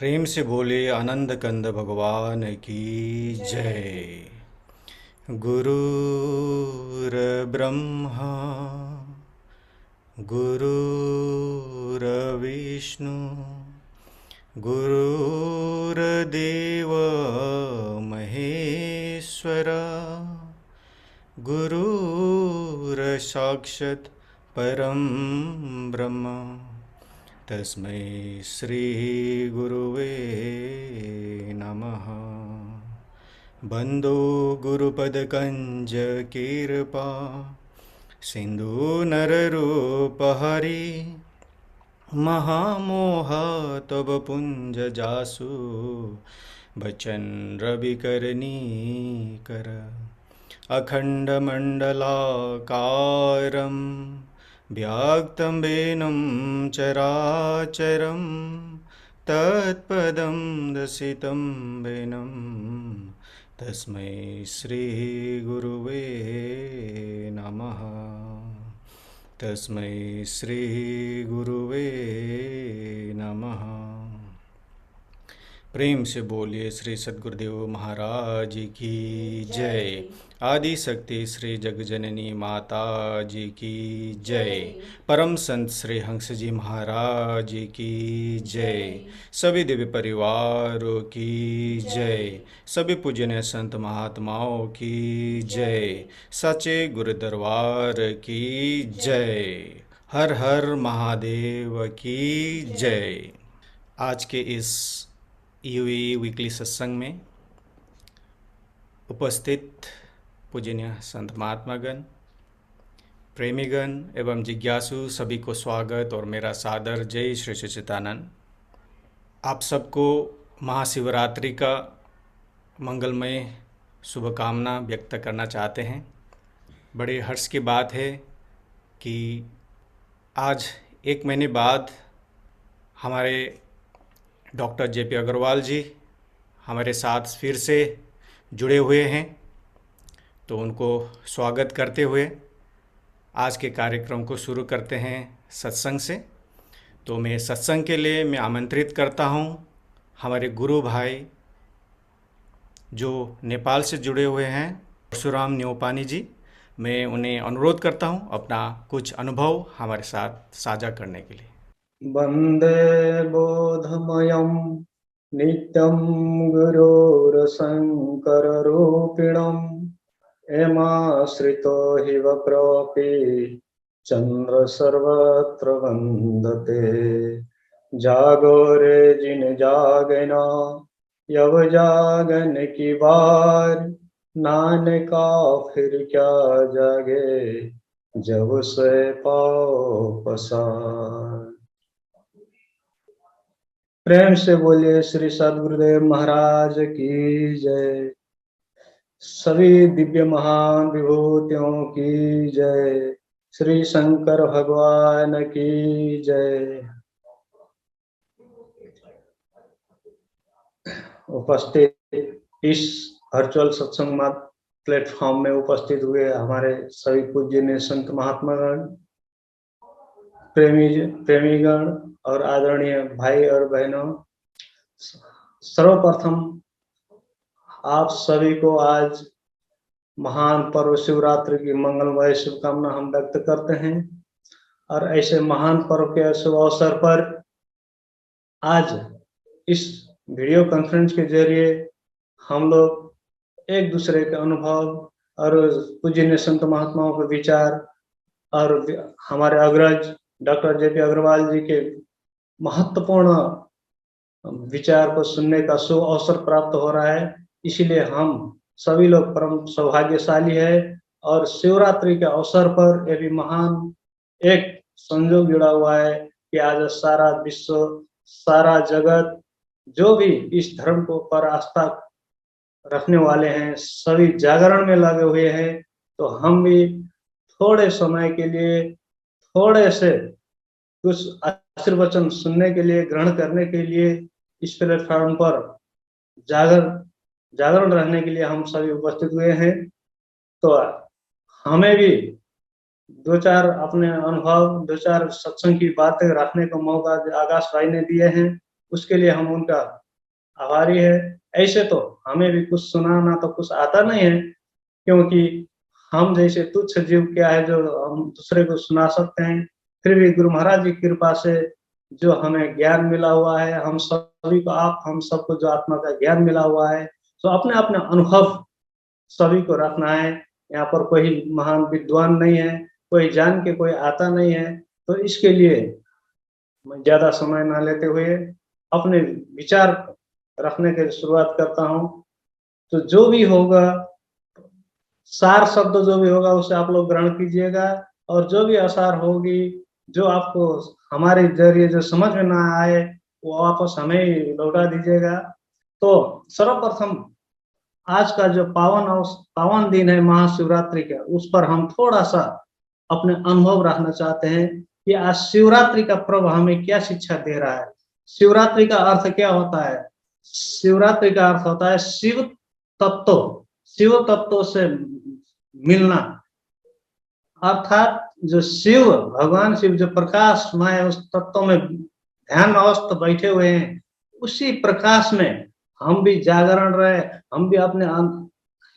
प्रेम से बोले आनंद कंद भगवान की जय। गुरुर् ब्रह्मा गुरुर्विष्णु गुरुर्देव महेश्वरा गुरुर्साक्षात् परं ब्रह्म तस्मै श्री गुरुवे नमः। बंदो गुरुपदकंज कृपा सिंधु नररूपहरि महामोह तब पुंज जासु बचन रविकरनी कर अखंडमंडलाकारं व्याक्तं वेनं चराचरं तत्पदं दर्शितं वेनं तस्मै श्रीगुरुवे नमः। तस्मै श्रीगुरुवे नमः। प्रेम से बोलिए श्री सद्गुरुदेव महाराज की जय। आदि शक्ति श्री जगजननी माता जी की जय। परम संत श्री हंस जी महाराज की जय। सभी दिव्य परिवारों की जय। सभी पूजनीय संत महात्माओं की जय। सच्चे गुरु दरबार की जय। हर हर महादेव की जय। आज के इस यूई वीकली सत्संग में उपस्थित पूजनीय संत महात्मागण, प्रेमीगण एवं जिज्ञासु सभी को स्वागत और मेरा सादर जय श्री सच्चिदानंद। आप सबको महाशिवरात्रि का मंगलमय शुभकामना व्यक्त करना चाहते हैं। बड़े हर्ष की बात है कि आज एक महीने बाद हमारे डॉक्टर जेपी अग्रवाल जी हमारे साथ फिर से जुड़े हुए हैं, तो उनको स्वागत करते हुए आज के कार्यक्रम को शुरू करते हैं सत्संग से। तो मैं सत्संग के लिए मैं आमंत्रित करता हूं हमारे गुरु भाई जो नेपाल से जुड़े हुए हैं, परशुराम न्योपानी जी। मैं उन्हें अनुरोध करता हूं अपना कुछ अनुभव हमारे साथ साझा करने के लिए। वन्दे बोधमयं नित्यं गुरोरसङ्कररूपिणम् एमाश्रितो हि वक्रोऽपि चन्द्र सर्वत्र वन्दते। जागोरे जिन जागन यव जागन की बार, नानका फिर क्या जागे जब से पाओ पसार। प्रेम से बोलिए श्री सद्गुरुदेव महाराज की जय। सभी दिव्य महान विभूतियों की जय। श्री शंकर भगवान की जय। उपस्थित इस वर्चुअल सत्संग प्लेटफॉर्म में उपस्थित हुए हमारे सभी पूज्यनीय संत महात्मागण, प्रेमीगण और आदरणीय भाई और बहनों, सर्वप्रथम आप सभी को आज महान पर्व शिवरात्रि की मंगलमय शुभकामना हम व्यक्त करते हैं। और ऐसे महान पर्व के शुभ अवसर पर आज इस वीडियो कॉन्फ्रेंस के जरिए हम लोग एक दूसरे के अनुभव और पूज्यनीय संत महात्माओं के विचार और हमारे अग्रज डॉक्टर जेपी अग्रवाल जी के महत्वपूर्ण विचार को सुनने का शुभ अवसर प्राप्त हो रहा है। इसीलिए हम सभी लोग परम सौभाग्यशाली है और शिवरात्रि के अवसर पर ये भी महान एक संयोग जुड़ा हुआ है कि आज सारा विश्व, सारा जगत, जो भी इस धर्म को पर आस्था रखने वाले हैं, सभी जागरण में लगे हुए हैं। तो हम भी थोड़े समय के लिए, थोड़े से कुछ आशीर्वचन सुनने के लिए, ग्रहण करने के लिए इस प्लेटफॉर्म पर जागरण रहने के लिए हम सभी उपस्थित हुए हैं। तो हमें भी दो चार अपने अनुभव, दो चार सत्संग की बातें रखने का मौका आकाश भाई ने दिए हैं। उसके लिए हम उनका आभारी है। ऐसे तो हमें भी कुछ सुनाना तो कुछ आता नहीं है, क्योंकि हम जैसे तुच्छ जीव क्या है जो हम दूसरे को सुना सकते हैं। फिर भी गुरु महाराज जी की कृपा से जो हमें ज्ञान मिला हुआ है, हम सभी को, हम सबको जो आत्मा का ज्ञान मिला हुआ है, तो अपने अपने अनुभव सभी को रखना है। यहाँ पर कोई महान विद्वान नहीं है, कोई जान के कोई आता नहीं है। तो इसके लिए मैं ज्यादा समय ना लेते हुए अपने विचार रखने की शुरुआत करता हूँ। तो जो भी होगा, सार शब्द जो भी होगा उसे आप लोग ग्रहण कीजिएगा, और जो भी असार होगी, जो आपको हमारे जरिए जो समझ में ना आए, वो वापस हमें ही लौटा दीजिएगा। तो सर्वप्रथम आज का जो पावन दिन है महाशिवरात्रि का, उस पर हम थोड़ा सा अपने अनुभव रखना चाहते हैं कि आज शिवरात्रि का पर्व हमें क्या शिक्षा दे रहा है। शिवरात्रि का अर्थ क्या होता है? शिवरात्रि का अर्थ होता है शिव तत्व से मिलना। अर्थात जो शिव, भगवान शिव जो प्रकाशमय उस तत्व में ध्यान अवस्था बैठे हुए हैं, उसी प्रकाश में हम भी जागरण रहे, हम भी अपने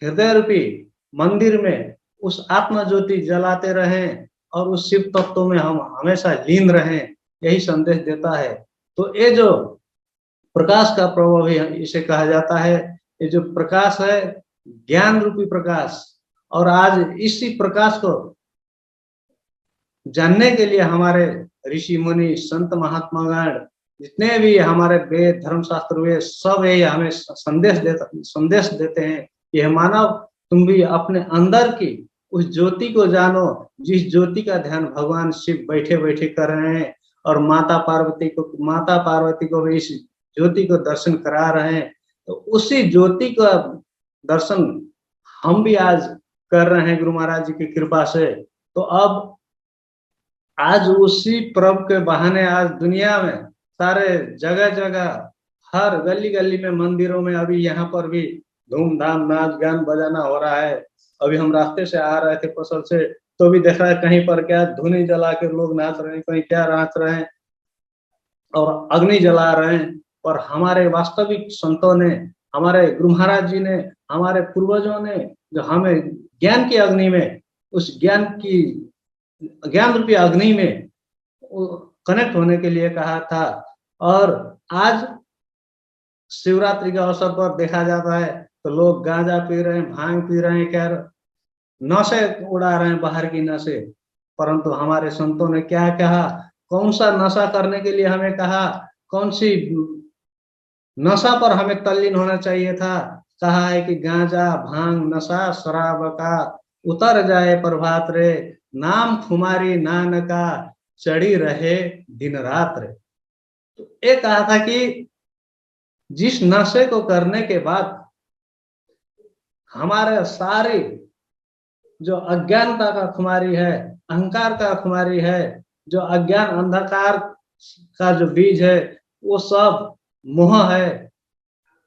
हृदय रूपी मंदिर में उस आत्मा ज्योति जलाते रहें, और उस शिव तत्व में हम हमेशा लीन रहें, यही संदेश देता है। तो ये जो प्रकाश का प्रभाव भी इसे कहा जाता है। ये जो प्रकाश है, ज्ञान रूपी प्रकाश, और आज इसी प्रकाश को जानने के लिए हमारे ऋषि मुनि संत महात्मागण जितने भी हमारे वेद धर्मशास्त्र वे सब ये हमें संदेश देते हैं। यह मानव, तुम भी अपने अंदर की उस ज्योति को जानो, जिस ज्योति का ध्यान भगवान शिव बैठे बैठे कर रहे हैं, और माता पार्वती को भी इस ज्योति को दर्शन करा रहे हैं। तो उसी ज्योति का दर्शन हम भी आज कर रहे हैं गुरु महाराज जी की कृपा से। तो अब आज उसी पर्व के बहाने आज दुनिया में सारे जगह जगह हर गली गली में, मंदिरों में अभी यहाँ पर भी धूमधाम नाच गान बजाना हो रहा है। अभी हम रास्ते से आ रहे थे पसल से, तो भी देखा है कहीं पर क्या धुनी जला के लोग नाच रहे हैं, कहीं क्या नाच रहे हैं और अग्नि जला रहे हैं। पर हमारे वास्तविक संतों ने, हमारे गुरु महाराज जी ने, हमारे पूर्वजों ने जो हमें ज्ञान की अग्नि में, उस ज्ञान रूपी अग्नि में कनेक्ट होने के लिए कहा था। और आज शिवरात्रि के अवसर पर देखा जाता है तो लोग गांजा पी रहे हैं, भांग पी रहे हैं, क्या नशे उड़ा रहे हैं, बाहर की नशे। परंतु हमारे संतों ने क्या कहा, कौन सा नशा करने के लिए हमें कहा, कौन सी नशा पर हमें तल्लीन होना चाहिए था। कहा है कि गांजा भांग नशा शराब का उतर जाए प्रभात रे, नाम खुमारी नानका चढ़ी रहे दिन रात रे। तो ये कहा था कि जिस नशे को करने के बाद हमारे सारे जो अज्ञानता का खुमारी है, अहंकार का खुमारी है, जो अज्ञान अंधकार का जो बीज है, वो सब मोह है,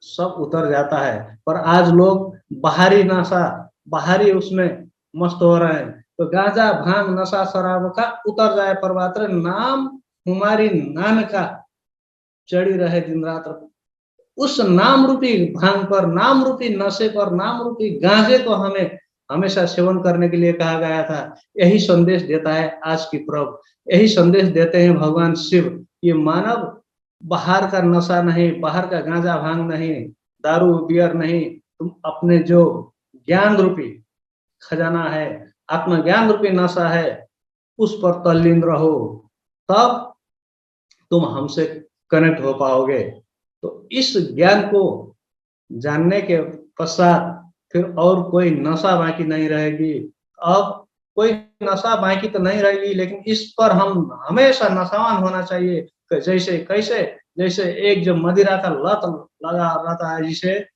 सब उतर जाता है। पर आज लोग बाहरी नशा, बाहरी उसमें मस्त हो रहे हैं। तो गांजा भांग नशा शराब का उतर जाए प्रभात रे, नाम हमारी नान का चढ़ी रहे दिन रात। उस नाम रूपी भांग पर, नाम रूपी नशे पर, नाम रूपी गांजे को हमें हमेशा सेवन करने के लिए कहा गया था। यही संदेश देता है आज की पर्व, यही संदेश देते हैं भगवान शिव। ये मानव बाहर का नशा नहीं, बाहर का गांजा भांग नहीं, दारू बियर नहीं, तुम अपने जो ज्ञान रूपी खजाना है, आत्मज्ञान रूपी नशा है, उस पर तल्लीन रहो, तब तुम हमसे कनेक्ट हो पाओगे। तो इस ज्ञान को जानने के पश्चात फिर और कोई नशा बाकी नहीं रहेगी। अब कोई नशा बाकी तो नहीं रहेगी, लेकिन इस पर हम हमेशा नशावान होना चाहिए। जैसे कैसे, जैसे एक जो मदिरा का लत लगा रहता है जिसे,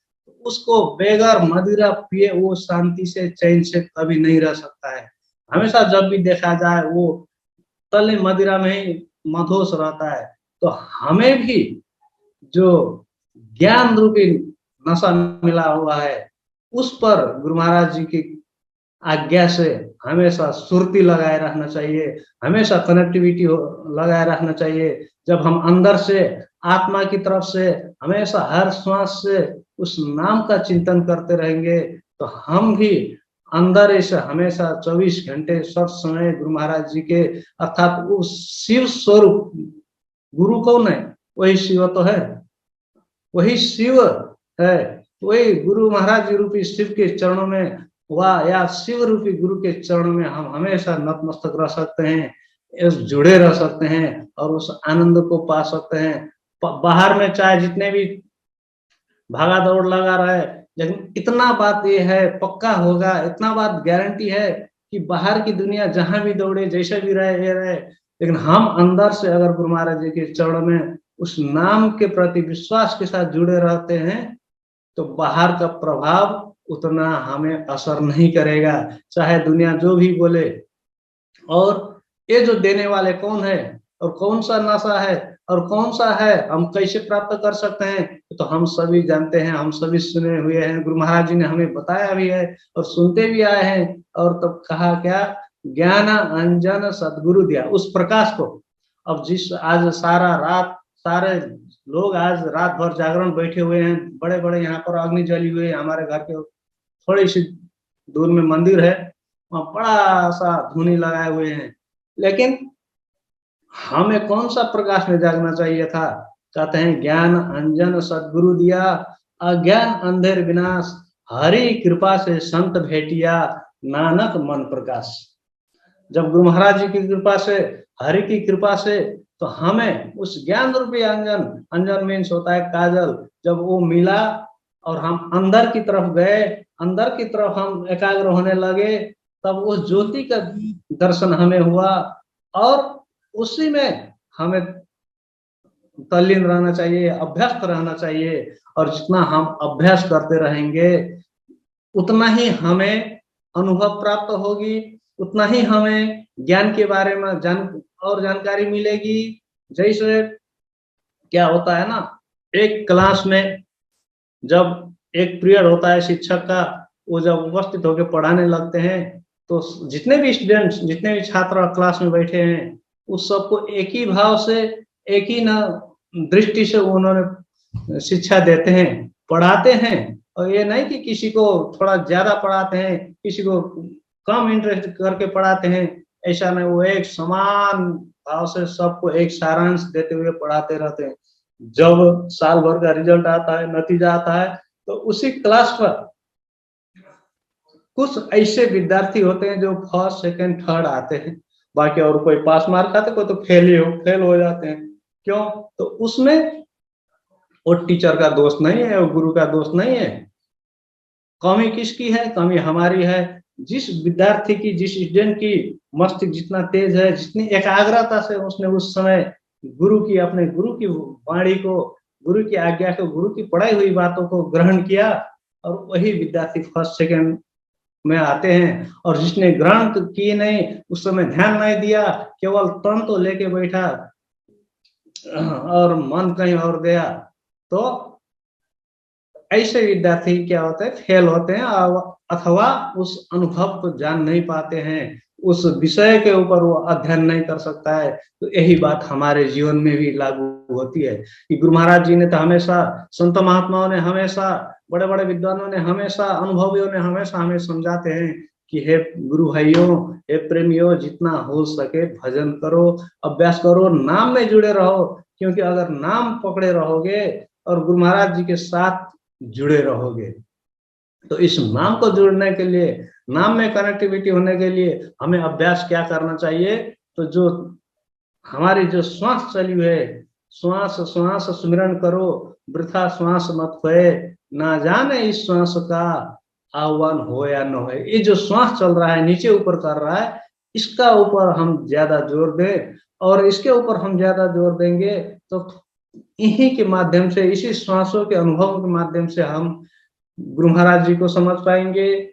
उसको बेगर मदिरा पिए वो शांति से चैन से कभी नहीं रह सकता है। हमेशा जब भी देखा जाए वो तले मदिरा में ही मधोस रहता है। तो हमें भी जो ज्ञान रूपी नशा मिला हुआ है, उस पर गुरु महाराज जी की आज्ञा से हमेशा सुरती लगाए रखना चाहिए, हमेशा कनेक्टिविटी लगाए रखना चाहिए। जब हम अंदर से आत्मा की तरफ से हमेशा हर श्वास से उस नाम का चिंतन करते रहेंगे, तो हम भी अंदर इसे हमेशा 24 घंटे सब समय गुरु महाराज जी के अर्थात उस शिव स्वरूप, गुरु कौन है? वही शिव तो है, वही शिव है, वही गुरु महाराज जी रूपी शिव के चरणों में या शिव रूपी गुरु के चरणों में हम हमेशा नतमस्तक रह सकते हैं, जुड़े रह सकते हैं और उस आनंद को पा सकते हैं। बाहर में चाहे जितने भी भागा दौड़ लगा रहे, लेकिन इतना बात ये है, पक्का होगा, इतना बात गारंटी है कि बाहर की दुनिया जहां भी दौड़े, जैसे भी रहे ये रहे, लेकिन हम अंदर से अगर गुरु महाराज जी के चरणों में उस नाम के प्रति विश्वास के साथ जुड़े रहते हैं, तो बाहर का प्रभाव उतना हमें असर नहीं करेगा, चाहे दुनिया जो भी बोले। और ये जो देने वाले कौन है और कौन सा नशा है और कौन सा है, हम कैसे प्राप्त कर सकते हैं, तो हम सभी जानते हैं, हम सभी सुने हुए हैं, गुरु महाराज जी ने हमें बताया भी है और सुनते भी आए हैं। और तब कहा क्या? ज्ञान अंजन सदगुरु दिया, उस प्रकाश को। अब जिस आज सारा रात सारे लोग आज रात भर जागरण बैठे हुए हैं, बड़े बड़े यहाँ पर अग्नि जली हुई है, हमारे घर के थोड़ी सी दूर में मंदिर है, वहाँ बड़ा सा धूनी लगाए हुए हैं, लेकिन हमें कौन सा प्रकाश में जागना चाहिए था? कहते हैं ज्ञान अंजन सदगुरु दिया, अज्ञान अंधेर विनाश, हरि कृपा से संत भेटिया, नानक मन प्रकाश। जब गुरु महाराज जी की कृपा से, हरि की कृपा से, तो हमें उस ज्ञान रूपी अंजन, अंजन मीन्स होता है काजल, जब वो मिला और हम अंदर की तरफ गए, अंदर की तरफ हम एकाग्र होने लगे, तब उस ज्योति का दर्शन हमें हुआ और उसी में हमें तल्लीन रहना चाहिए, अभ्यस्त रहना चाहिए। और जितना हम अभ्यास करते रहेंगे उतना ही हमें अनुभव प्राप्त होगी, उतना ही हमें ज्ञान के बारे में जानकारी मिलेगी। जैसे क्या होता है ना, एक क्लास में जब एक पीरियड होता है शिक्षक का, वो जब उपस्थित होकर पढ़ाने लगते हैं, तो जितने भी स्टूडेंट्स, जितने भी छात्र क्लास में बैठे हैं, उस सबको एक ही भाव से, एक ही ना दृष्टि से उन्होंने शिक्षा देते हैं, पढ़ाते हैं। और ये नहीं कि किसी को थोड़ा ज्यादा पढ़ाते हैं, किसी को कम इंटरेस्ट करके पढ़ाते हैं, ऐसा नहीं, वो एक समान भाव से सबको एक सारांश देते हुए पढ़ाते रहते हैं। जब साल भर का रिजल्ट आता है, नतीजा आता है, तो उसी क्लास पर कुछ ऐसे विद्यार्थी होते हैं जो फर्स्ट सेकंड थर्ड आते हैं, बाकी और कोई पास मार्क आते, कोई तो फेल हो जाते हैं। क्यों? तो उसमें वो टीचर का दोष नहीं है, वो गुरु का दोष नहीं है। कमी किसकी है? कमी हमारी है। जिस विद्यार्थी की, जिस स्टूडेंट की मस्तिष्क जितना तेज है, जितनी एकाग्रता से उसने उस समय गुरु की, अपने गुरु की वाणी को, गुरु की आज्ञा को, गुरु की पढ़ाई हुई बातों को ग्रहण किया, और वही विद्यार्थी फर्स्ट सेकंड में आते हैं। और जिसने ग्रहण किए नहीं, उस समय ध्यान नहीं दिया, केवल तन तो लेके बैठा और मन कहीं और गया, तो ऐसे विद्यार्थी क्या होते हैं? फेल होते हैं, अथवा उस अनुभव को जान नहीं पाते हैं, उस विषय के ऊपर वो अध्ययन नहीं कर सकता है। तो यही बात हमारे जीवन में भी लागू होती है कि गुरु महाराज जी ने तो हमेशा, संत महात्माओं ने हमेशा, बड़े बड़े विद्वानों ने हमेशा, अनुभवियों ने हमेशा हमें समझाते हैं कि हे गुरु भाइयों, हे प्रेमियों, जितना हो सके भजन करो, अभ्यास करो, नाम में जुड़े रहो। क्योंकि अगर नाम पकड़े रहोगे और गुरु महाराज जी के साथ जुड़े रहोगे, तो इस नाम को जुड़ने के लिए, नाम में कनेक्टिविटी होने के लिए हमें अभ्यास क्या करना चाहिए? तो जो हमारी जो श्वास चली हुई है, श्वास श्वास सुमिरन करो, वृथा श्वास मत खोए, ना जाने इस श्वास का आह्वान हो या न हो। ये जो श्वास चल रहा है, नीचे ऊपर कर रहा है, इसका ऊपर हम ज्यादा जोर दें, और इसके ऊपर हम ज्यादा जोर देंगे तो इन्हीं के माध्यम से, इसी श्वासों के अनुभव के माध्यम से हम गुरु महाराज जी को समझ पाएंगे,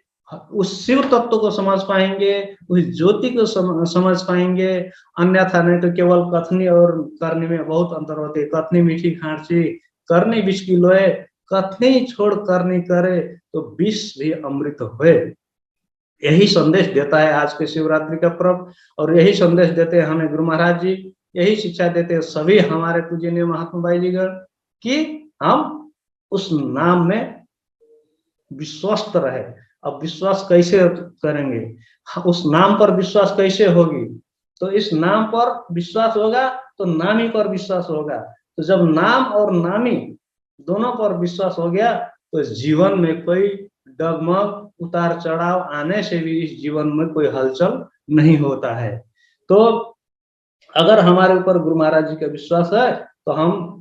उस शिव तत्व को समझ पाएंगे, उस ज्योति को समझ पाएंगे। अन्यथा नहीं तो केवल कथनी और करनी में बहुत अंतर होती है। कथनी मीठी खांसी, करनी विष की लोए, कथनी छोड़ करनी करे तो विष भी अमृत होए। यही संदेश देता है आज के शिवरात्रि का पर्व, और यही संदेश देते हैं हमें गुरु महाराज जी। यही शिक्षा देते हैं सभी हमारे पूजनीय महात्मा भाई जी गण कि हम उस नाम में विश्वस्त रहे। अब विश्वास कैसे करेंगे, उस नाम पर विश्वास कैसे होगी, तो इस नाम पर विश्वास होगा तो नामी पर विश्वास होगा। तो जब नाम और नामी दोनों पर विश्वास हो गया तो इस जीवन में कोई डगमग उतार चढ़ाव आने से भी इस जीवन में कोई हलचल नहीं होता है। तो अगर हमारे ऊपर गुरु महाराज जी का विश्वास है तो हम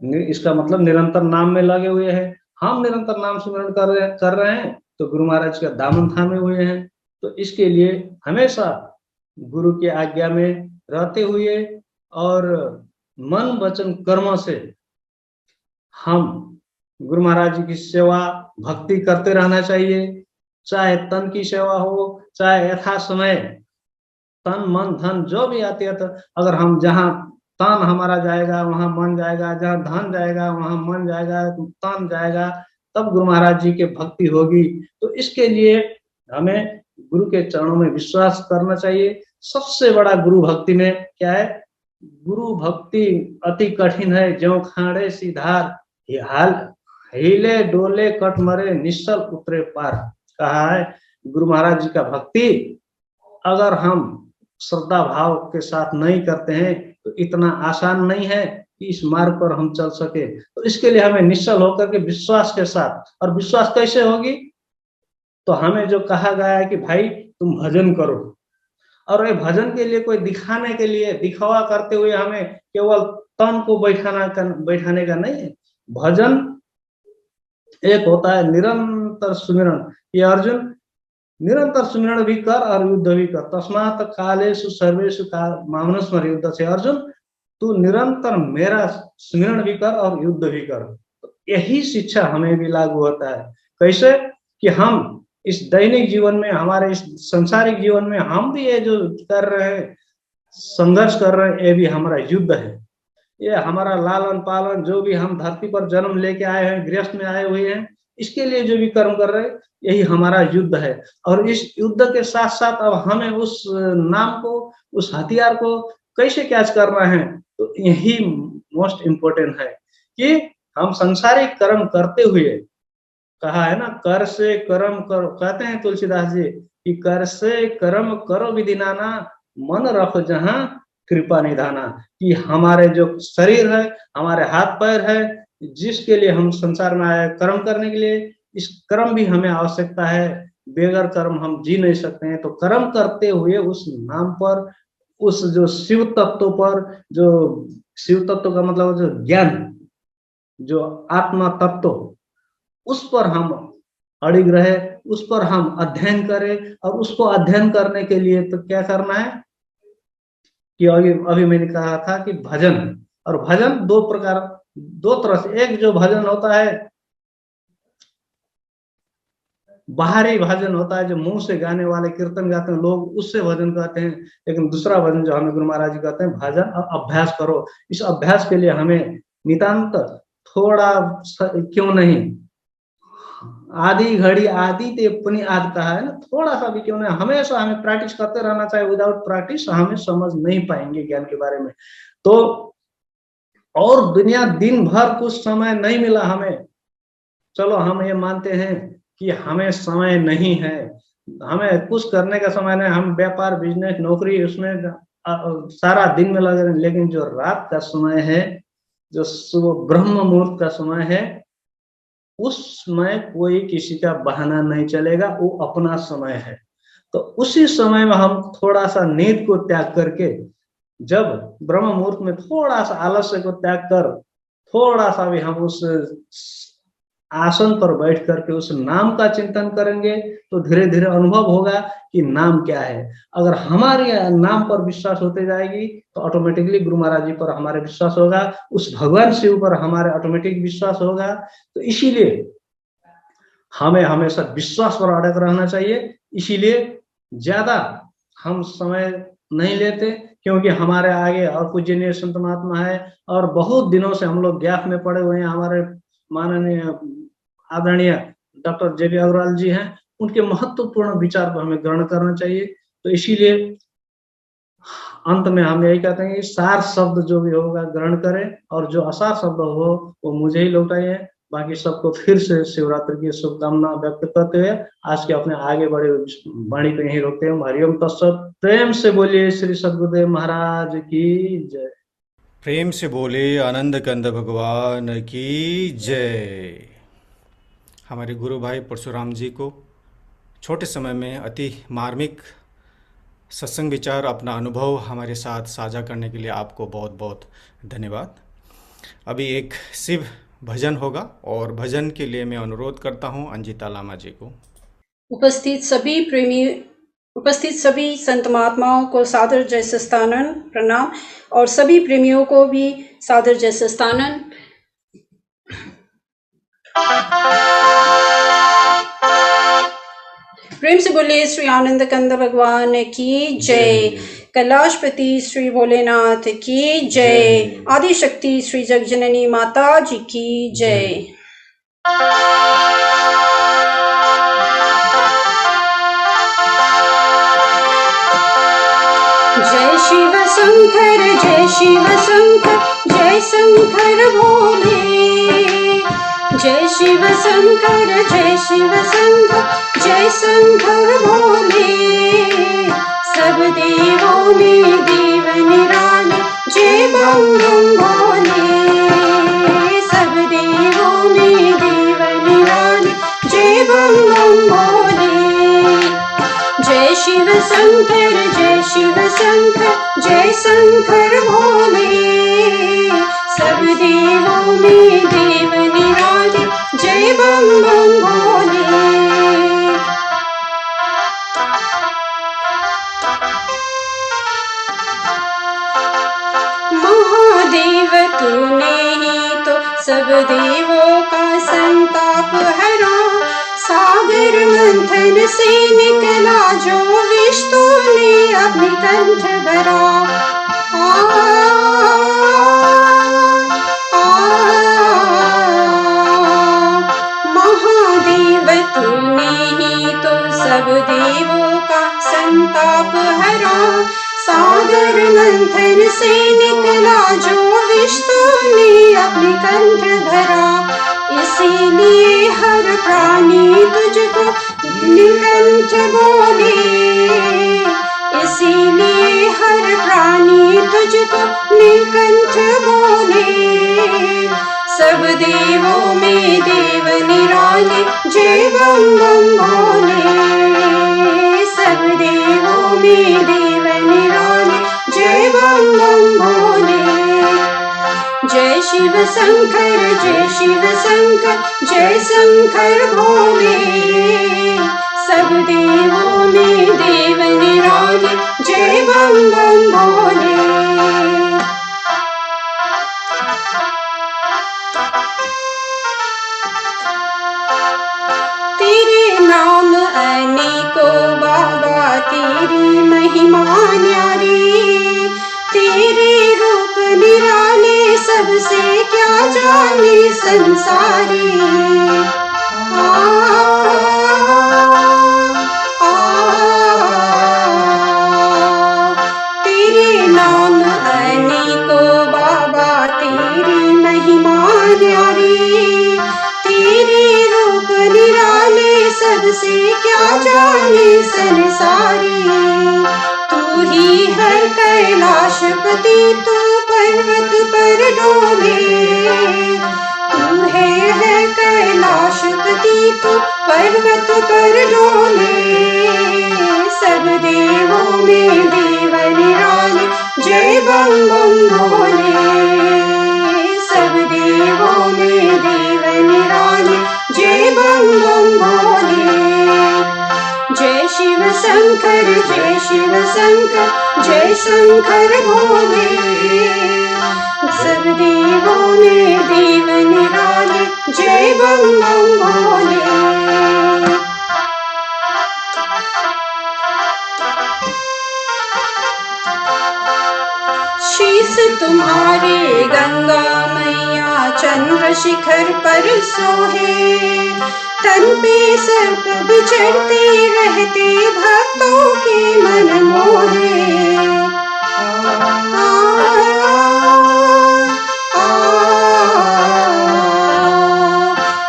इसका मतलब निरंतर नाम में लगे हुए हैं, हम निरंतर नाम स्मरण कर रहे हैं तो गुरु महाराज का दामन थामे हुए हैं। तो इसके लिए हमेशा गुरु की आज्ञा में रहते हुए और मन वचन कर्म से हम गुरु महाराज जी की सेवा भक्ति करते रहना चाहिए। चाहे तन की सेवा हो, चाहे यथा समय तन मन धन जो भी आती है, तो अगर हम जहाँ तन हमारा जाएगा वहां मन जाएगा, जहाँ धन जाएगा वहां मन जाएगा, तन जाएगा, तब गुरु महाराज जी की भक्ति होगी। तो इसके लिए हमें गुरु के चरणों में विश्वास करना चाहिए। सबसे बड़ा गुरु भक्ति में क्या है, गुरु भक्ति अति कठिन है, ज्यों खाड़े सीधार हाल हिले डोले कट मरे निश्चल उतरे पार, कहा है। गुरु महाराज जी का भक्ति अगर हम श्रद्धा भाव के साथ नहीं करते हैं तो इतना आसान नहीं है कि इस मार्ग पर हम चल सके। तो इसके लिए हमें निश्चल होकर के विश्वास के साथ, और विश्वास कैसे होगी, तो हमें जो कहा गया है कि भाई तुम भजन करो, और ये भजन के लिए कोई दिखाने के लिए दिखावा करते हुए हमें केवल तन को बैठाने का नहीं है। भजन एक होता है निरंतर सुमिरन। ये अर्जुन निरंतर सुमिरन भी कर और युद्ध भी कर, तस्मात् कालेषु सर्वेषु मामनुस्मर युद्ध से। अर्जुन तू निरंतर मेरा सुमिरन भी कर और युद्ध भी कर। तो यही शिक्षा हमें भी लागू होता है। कैसे कि हम इस दैनिक जीवन में, हमारे इस संसारिक जीवन में हम भी ये जो कर रहे हैं, संघर्ष कर रहे हैं, ये भी हमारा युद्ध है। ये हमारा लालन पालन, जो भी हम धरती पर जन्म लेके आए हैं, गृहस्थ में आए हुए हैं, इसके लिए जो भी कर्म कर रहे हैं, यही हमारा युद्ध है। और इस युद्ध के साथ साथ अब हमें उस नाम को, उस हथियार को कैसे कैच करना है, तो यही मोस्ट इम्पोर्टेंट है कि हम संसारिक कर्म करते हुए, कहा है ना, कर से कर्म करो, कहते हैं तुलसीदास जी कि कर से कर्म करो विधि नाना, मन रखो जहां कृपा निधाना। कि हमारे जो शरीर है, हमारे हाथ पैर है, जिसके लिए हम संसार में आए कर्म करने के लिए, इस कर्म भी हमें आवश्यकता है। बेगर कर्म हम जी नहीं सकते हैं। तो कर्म करते हुए उस नाम पर, उस जो शिव तत्व पर, जो शिव तत्व का मतलब जो ज्ञान, जो आत्मा तत्व, उस पर हम अड़िग रहे, उस पर हम अध्ययन करें। और उसको अध्ययन करने के लिए तो क्या करना है कि अभी मैंने कहा था कि भजन, और भजन दो तरह से। एक जो भजन होता है बाहरी भजन होता है, जो मुंह से गाने वाले कीर्तन गाते हैं लोग, उससे भजन कहते हैं। लेकिन दूसरा भजन जो हमें गुरु महाराज जी कहते हैं, भजन और अभ्यास करो। इस अभ्यास के लिए हमें नितांत थोड़ा क्यों नहीं, आधी घड़ी आधी ते अपनी आद कहा है ना, थोड़ा सा भी क्यों नहीं, हमेशा हमें प्रैक्टिस करते रहना चाहिए। विदाउट प्रैक्टिस हमें समझ नहीं पाएंगे ज्ञान के बारे में। तो और दुनिया दिन भर कुछ समय नहीं मिला हमें, चलो हम ये मानते हैं कि हमें समय नहीं है, हमें कुछ करने का समय नहीं, हम व्यापार बिजनेस नौकरी उसमें सारा दिन में लगे रहे। लेकिन जो रात का समय है, जो सुबह ब्रह्म मुहूर्त का समय है, उस समय कोई किसी का बहाना नहीं चलेगा, वो अपना समय है। तो उसी समय में हम थोड़ा सा नींद को त्याग करके, जब ब्रह्म मुहूर्त में थोड़ा सा आलस्य को त्याग कर, थोड़ा सा भी हम उस आसन पर बैठ करके उस नाम का चिंतन करेंगे, तो धीरे धीरे अनुभव होगा कि नाम क्या है। अगर हमारे नाम पर विश्वास होते जाएगी तो ऑटोमेटिकली गुरु महाराज जी पर हमारे विश्वास होगा, उस भगवान शिव पर हमारे ऑटोमेटिक विश्वास होगा। तो इसीलिए हमें हमेशा विश्वास पर अड़ग रहना चाहिए। इसीलिए ज्यादा हम समय नहीं लेते, क्योंकि हमारे आगे और पूजनीय संत महात्मा है, और बहुत दिनों से हम लोग गैप में पड़े हुए हैं। हमारे माननीय आदरणीय डॉक्टर जे.बी. अग्रवाल जी हैं, उनके महत्वपूर्ण विचार को हमें ग्रहण करना चाहिए। तो इसीलिए अंत में हम यही कहते हैं कि सार शब्द जो भी होगा ग्रहण करें और जो असार शब्द हो वो मुझे ही लौटाइए। बाकी सबको फिर से शिवरात्रि की शुभकामना व्यक्त करते हुए आज के अपने आगे बढ़े वाणी पे यही रोकते हैं। हरिओम तत्सत। प्रेम से बोलिए श्री सद्गुरुदेव महाराज की जय। प्रेम से बोले आनंद कंद भगवान की जय। हमारे गुरु भाई परशुराम जी को छोटे समय में अति मार्मिक सत्संग विचार, अपना अनुभव हमारे साथ साझा करने के लिए आपको बहुत बहुत धन्यवाद। अभी एक शिव भजन होगा और भजन के लिए मैं अनुरोध करता हूं अंजिता लामा जी को। उपस्थित सभी संत महात्माओं को सादर जय सस्तानन प्रणाम और सभी प्रेमियों को भी सादर जय सस्तानन। प्रेम से बोले श्री आनंद कंद भगवान की जय। कैलाशपति श्री भोलेनाथ की जय। आदि शक्ति श्री जगजननी माता जी की जय। जय शिव शंकर जय शिव शंकर जय शंकर भोले। जय शिव शंकर जय शिव शंकर जय शंकर भोले। सब देवों में देव निराले जय बम बम भोले। सब देवों में देव निराले जय बम बम भोले। जय शिव शंकर जय शिव शंकर जय शंकर भोले। सब देवों में देव निराले जय बम बम भोले। महादेव तूने ही तो सब देवों का संताप हरा। सागर मंथन से निकला जो विष तूने अपनी कंठ भरा। महादेव तूने ही तो सब देवों का संताप हरा। सागर मंथन से निकला जो विष तूने अपनी कंठ भरा। इसीलिए हर प्राणी तुझको नीलकंठ बोले। इसीलिए हर प्राणी तुझको नीलकंठ बोले। सब देवों में देव निराले जय बम बम भोले। सब देवों में देव निराले जय बम बम भोले। जय शिव शंकर जय शिव शंकर जय शंकर भोले। सब देवों में देव निराले जय बम बम भोले। तेरे नाम अनेको बाबा तेरी महिमा न्यारी। तेरे रूप निराले सबसे क्या जाने संसारी। तेरे नाम अनेको बाबा तेरी महिमा न्यारी। तेरे रूप निराले सबसे क्या जाने संसारी। तू ही है कैलाशपति तू पर्वत पर डोले। तू है कैलाशपति तू पर्वत पर डोले। सब देवों में देव निराले जय बम बम भोले। सब देवों में देव निराले जय बम बम भोले। जय शिव शंकर जय शिव शंकर जय शंकर भोले। सब देवों में देव निराले जय बम बम भोले। शीस तुम्हारे गंगा मैया चंद्र शिखर पर सोहे। तन पे सर्प विचरते रहते भक्तों के मन मोहे।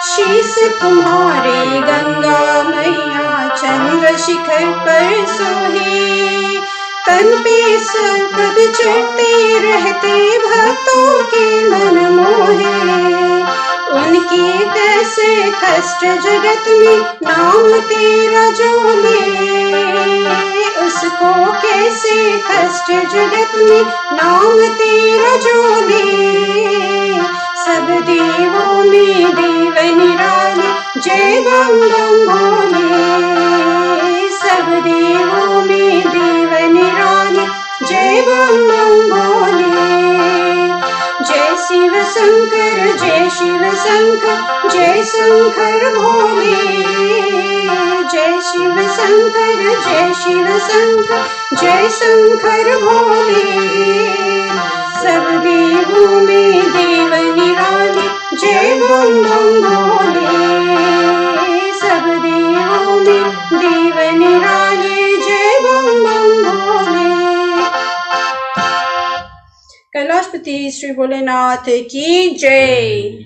शीश तुम्हारे गंगा मैया चंद्र शिखर पर सोहे, तन पे सर्पद चढ़ते रहते भक्तों के मन मोहे। उनके कैसे कष्ट जगत में नाम तेरा जो ले, उसको कैसे कष्ट जगत में नाम तेरा जो ले। सब देवों में देव निराले जय बम बम भोले। सब देवों में देव निराले जय बम बम भोले। जय शिव शंकर जय शिव शंकर जय शंकर भोले। जय शिव शंकर जय शिव शंकर जय शंकर भोले। सब देवों में देव निराले जय बम बम भोले। सब देवों में देव निराले जय बम बम भोले। कैलाशपति श्री भोलेनाथ की जय।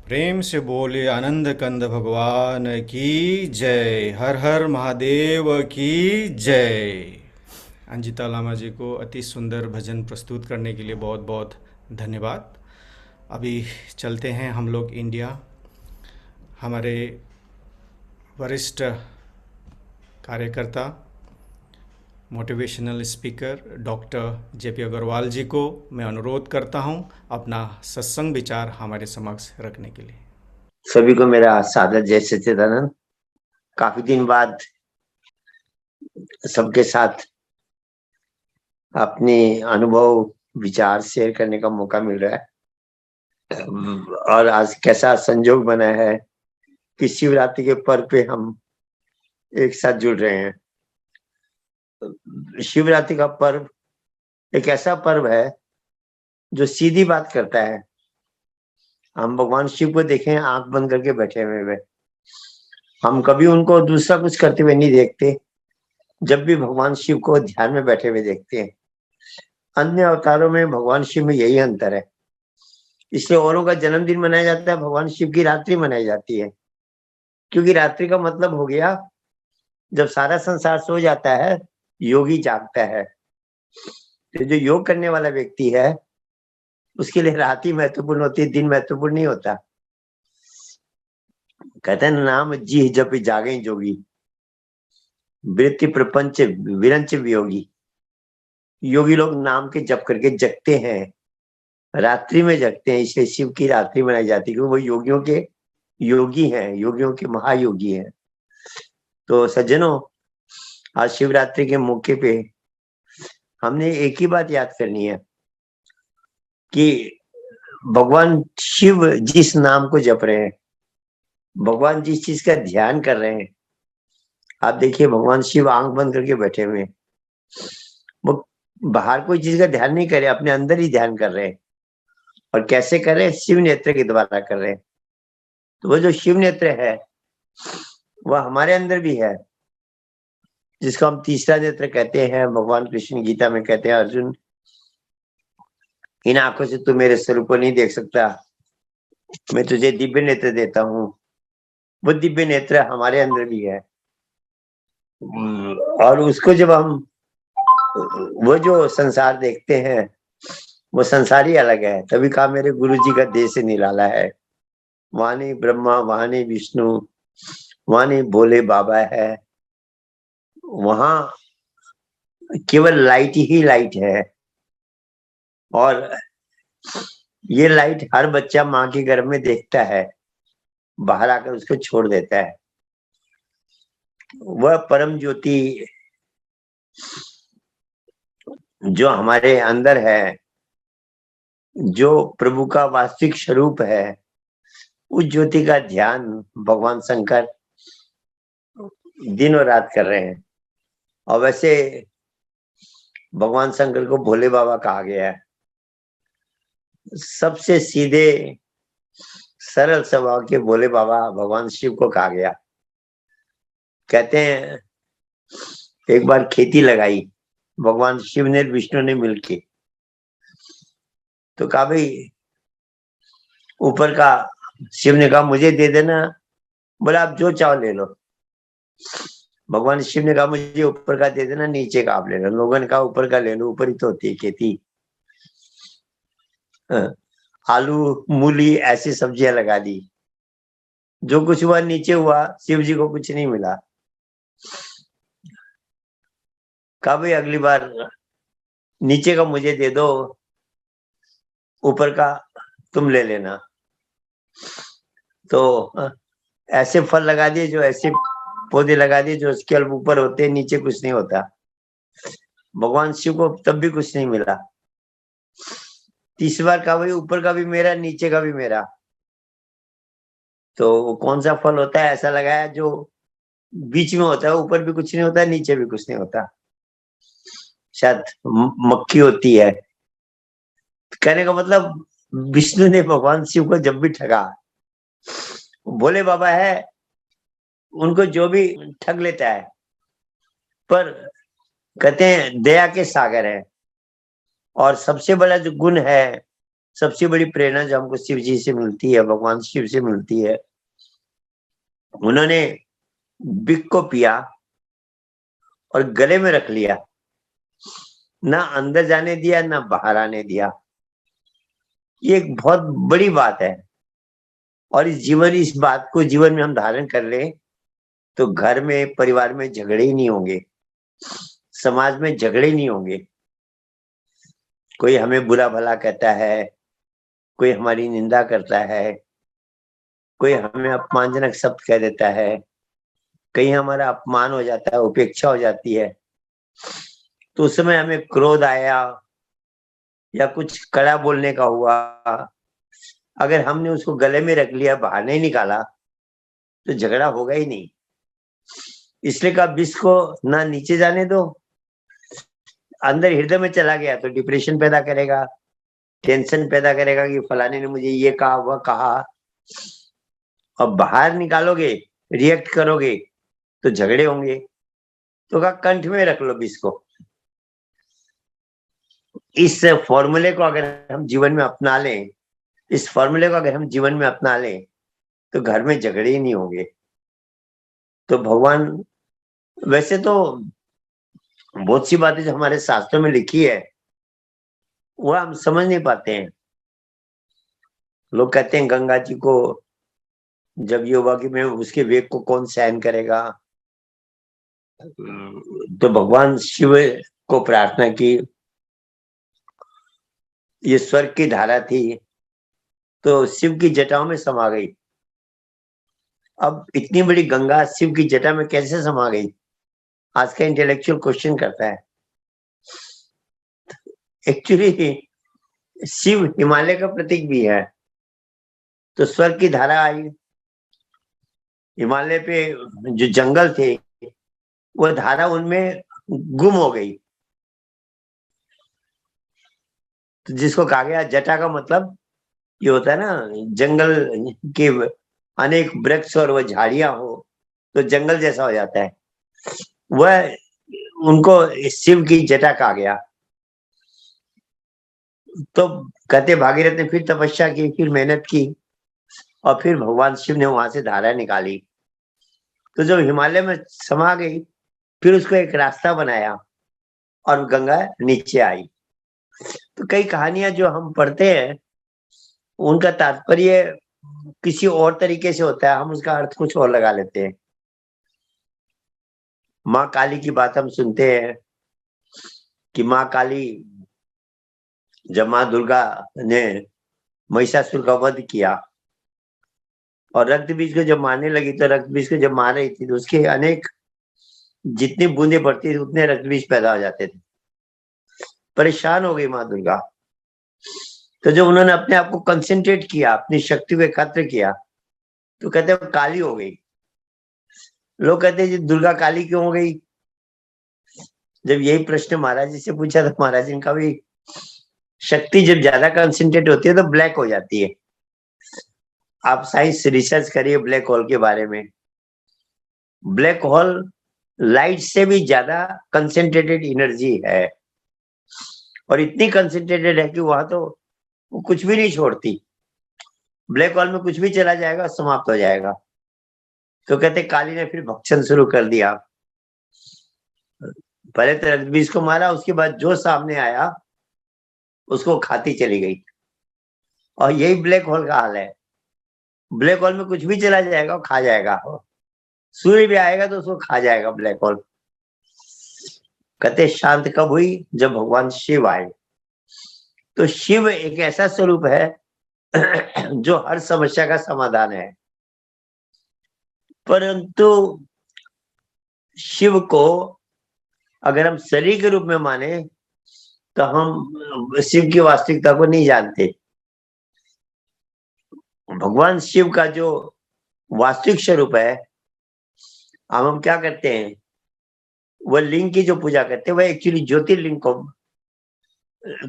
प्रेम से बोले आनंद कंद भगवान की जय। हर हर महादेव की जय। अंजिता लामा जी को अति सुंदर भजन प्रस्तुत करने के लिए बहुत बहुत धन्यवाद। अभी चलते हैं हम लोग इंडिया। हमारे वरिष्ठ कार्यकर्ता motivational speaker doctor JP Agarwal ji को मैं अनुरोध करता हूं अपना सत्संग विचार हमारे समक्ष रखने के लिए। सभी को मेरा सादर जय सच्चिदानंद। काफी दिन बाद सबके साथ अपने अनुभव विचार शेयर करने का मौका मिल रहा है। और आज कैसा संजोग बना है कि शिवरात्रि के पर्व पे हम एक साथ जुड़ रहे हैं। शिवरात्रि का पर्व एक ऐसा पर्व है जो सीधी बात करता है। हम भगवान शिव को देखें आंख बंद करके बैठे हुए, हम कभी उनको दूसरा कुछ करते हुए नहीं देखते। जब भी भगवान शिव को ध्यान में बैठे हुए देखते हैं, अन्य अवतारों में भगवान शिव में यही अंतर है। इसलिए औरों का जन्मदिन मनाया जाता है, भगवान शिव की रात्रि मनाई जाती है। क्योंकि रात्रि का मतलब हो गया जब सारा संसार सो जाता है, योगी जागता है। तो जो योग करने वाला व्यक्ति है उसके लिए रात ही महत्वपूर्ण होती है, दिन महत्वपूर्ण नहीं होता। कहते हैं नाम जी जप जागे जोगी, वृत्ति प्रपंच विरंच वियोगी। योगी लोग नाम के जप करके जगते हैं, रात्रि में जगते हैं। इसलिए शिव की रात्रि मनाई जाती है क्योंकि वो योगियों के योगी हैं, योगियों के महायोगी हैं। तो सज्जनों, आज शिवरात्रि के मौके पे हमने एक ही बात याद करनी है कि भगवान शिव जिस नाम को जप रहे हैं, भगवान जिस चीज का ध्यान कर रहे हैं, आप देखिए भगवान शिव आंख बंद करके बैठे हुए हैं। वो बाहर कोई चीज का ध्यान नहीं कर रहे, अपने अंदर ही ध्यान कर रहे हैं। और कैसे कर रहे हैं? शिव नेत्र के द्वारा कर रहे हैं। तो वो जो शिव नेत्र है वह हमारे अंदर भी है, जिसको हम तीसरा नेत्र कहते हैं। भगवान कृष्ण गीता में कहते हैं, अर्जुन इन आंखों से तू मेरे स्वरूप को नहीं देख सकता, मैं तुझे दिव्य नेत्र देता हूँ। वो दिव्य नेत्र हमारे अंदर भी है। और उसको जब हम वो जो संसार देखते हैं वो संसार ही अलग है। तभी कहा मेरे गुरु जी का देह से निराला है। वहां नहीं ब्रह्मा, वहां नहीं विष्णु, वहां नहीं भोले बाबा है, वहां केवल लाइट ही लाइट है। और ये लाइट हर बच्चा माँ के गर्भ में देखता है, बाहर आकर उसको छोड़ देता है। वह परम ज्योति जो हमारे अंदर है, जो प्रभु का वास्तविक स्वरूप है, उस ज्योति का ध्यान भगवान शंकर दिन और रात कर रहे हैं। और वैसे भगवान शंकर को भोले बाबा कहा गया है। सबसे सीधे सरल स्वभाव के भोले बाबा भगवान शिव को कहा गया। कहते हैं एक बार खेती लगाई भगवान शिव ने विष्णु ने मिलके। तो कहा भाई ऊपर का, शिव ने कहा मुझे दे देना, बोला आप जो चाहो ले लो। भगवान शिव ने कहा मुझे ऊपर का दे देना, नीचे का आप ले लो। लोगों ने कहा ऊपर का ले लो, ऊपर ही तो होती है खेती। आलू मूली ऐसी सब्जियां लगा दी, जो कुछ हुआ नीचे हुआ, शिव जी को कुछ नहीं मिला। कहा भाई अगली बार नीचे का मुझे दे दो, ऊपर का तुम ले लेना। तो ऐसे फल लगा दिए, जो ऐसे पौधे लगा दिए जो उसके ऊपर होते हैं, नीचे कुछ नहीं होता। भगवान शिव को तब भी कुछ नहीं मिला। तीसरी बार कहा भाई ऊपर का भी मेरा, नीचे का भी मेरा। तो वो कौन सा फल होता है ऐसा लगाया जो बीच में होता है, ऊपर भी कुछ नहीं होता, नीचे भी कुछ नहीं होता। शायद मक्खी होती है। कहने का मतलब विष्णु ने भगवान शिव को जब भी ठगा, भोले बाबा है उनको जो भी ठग लेता है, पर कहते हैं दया के सागर है। और सबसे बड़ा जो गुण है, सबसे बड़ी प्रेरणा जो हमको शिव जी से मिलती है, भगवान शिव से मिलती है, उन्होंने बिक को पिया और गले में रख लिया, ना अंदर जाने दिया ना बाहर आने दिया। ये एक बहुत बड़ी बात है। और इस बात को जीवन में हम धारण कर ले तो घर में, परिवार में झगड़े ही नहीं होंगे, समाज में झगड़े नहीं होंगे। कोई हमें बुरा भला कहता है, कोई हमारी निंदा करता है, कोई हमें अपमानजनक शब्द कह देता है, कहीं हमारा अपमान हो जाता है, उपेक्षा हो जाती है, तो उस समय हमें क्रोध आया या कुछ कड़ा बोलने का हुआ, अगर हमने उसको गले में रख लिया, बाहर नहीं निकाला, तो झगड़ा होगा ही नहीं। इसलिए कहा विष को ना नीचे जाने दो, अंदर हृदय में चला गया तो डिप्रेशन पैदा करेगा, टेंशन पैदा करेगा कि फलाने ने मुझे ये कहा वह कहा। और बाहर निकालोगे, रिएक्ट करोगे तो झगड़े होंगे। तो कहा कंठ में रख लो विष को। इस फॉर्मूले को अगर हम जीवन में अपना लें, इस फॉर्मूले को अगर हम जीवन में अपना लें तो घर में झगड़े ही नहीं होंगे। तो भगवान, वैसे तो बहुत सी बातें जो हमारे शास्त्रों में लिखी है वह हम समझ नहीं पाते हैं। लोग कहते हैं गंगा जी को जब ये हुआ कि मैं उसके वेग को कौन सहन करेगा, तो भगवान शिव को प्रार्थना की, ये स्वर्ग की धारा थी तो शिव की जटाओं में समा गई। अब इतनी बड़ी गंगा शिव की जटा में कैसे समा गई, आज का इंटेलेक्चुअल क्वेश्चन करता है। एक्चुअली शिव हिमालय का प्रतीक भी है, तो स्वर्ग की धारा आई, हिमालय पे जो जंगल थे वो धारा उनमें गुम हो गई। तो जिसको कहा गया जटा का मतलब ये होता है ना, जंगल के अनेक वृक्ष और वह झाड़ियां हो तो जंगल जैसा हो जाता है, वह उनको शिव की जटा कहा गया। तो कहते भागीरथ ने फिर तपस्या की, फिर मेहनत की और फिर भगवान शिव ने वहां से धारा निकाली। तो जब हिमालय में समा गई फिर उसको एक रास्ता बनाया और गंगा नीचे आई। तो कई कहानियां जो हम पढ़ते हैं उनका तात्पर्य किसी और तरीके से होता है, हम उसका अर्थ कुछ और लगा लेते हैं। माँ काली की बात हम सुनते हैं कि माँ काली, जब माँ दुर्गा ने महिषासुर का वध किया और रक्त बीज को जब मारने लगी, तो रक्त बीज को जब मार रही थी तो उसके अनेक, जितनी बूंदे पड़ती थी उतने रक्त बीज पैदा हो जाते थे। परेशान हो गई माँ दुर्गा। तो जब उन्होंने अपने आप को कंसंट्रेट किया, अपनी शक्ति को एकत्र किया, तो कहते हैं काली हो गई। लोग कहते हैं जी दुर्गा काली क्यों हो गई? जब यही प्रश्न महाराज जी से पूछा तो महाराज जी ने कहा भाई शक्ति जब ज्यादा कंसंट्रेट होती है तो ब्लैक हो जाती है। आप साइंस रिसर्च करिए ब्लैक होल के बारे में। ब्लैक होल लाइट से भी ज्यादा कंसेंट्रेटेड एनर्जी है, और इतनी कंसेंट्रेटेड है कि वहां तो वो कुछ भी नहीं छोड़ती। ब्लैक होल में कुछ भी चला जाएगा, समाप्त हो जाएगा। तो कहते काली ने फिर भक्षण शुरू कर दिया। पहले तो रग्बीज को मारा, उसके बाद जो सामने आया उसको खाती चली गई। और यही ब्लैक होल का हाल है। ब्लैक होल में कुछ भी चला जाएगा, वो खा जाएगा। सूर्य भी आएगा तो उसको खा जाएगा ब्लैक होल। कहते शांत कब हुई? जब भगवान शिव आए। तो शिव एक ऐसा स्वरूप है जो हर समस्या का समाधान है। परंतु शिव को अगर हम शरीर के रूप में माने तो हम शिव की वास्तविकता को नहीं जानते। भगवान शिव का जो वास्तविक स्वरूप है, हम क्या करते हैं, वह लिंग की जो पूजा करते हैं वह एक्चुअली ज्योतिर्लिंग को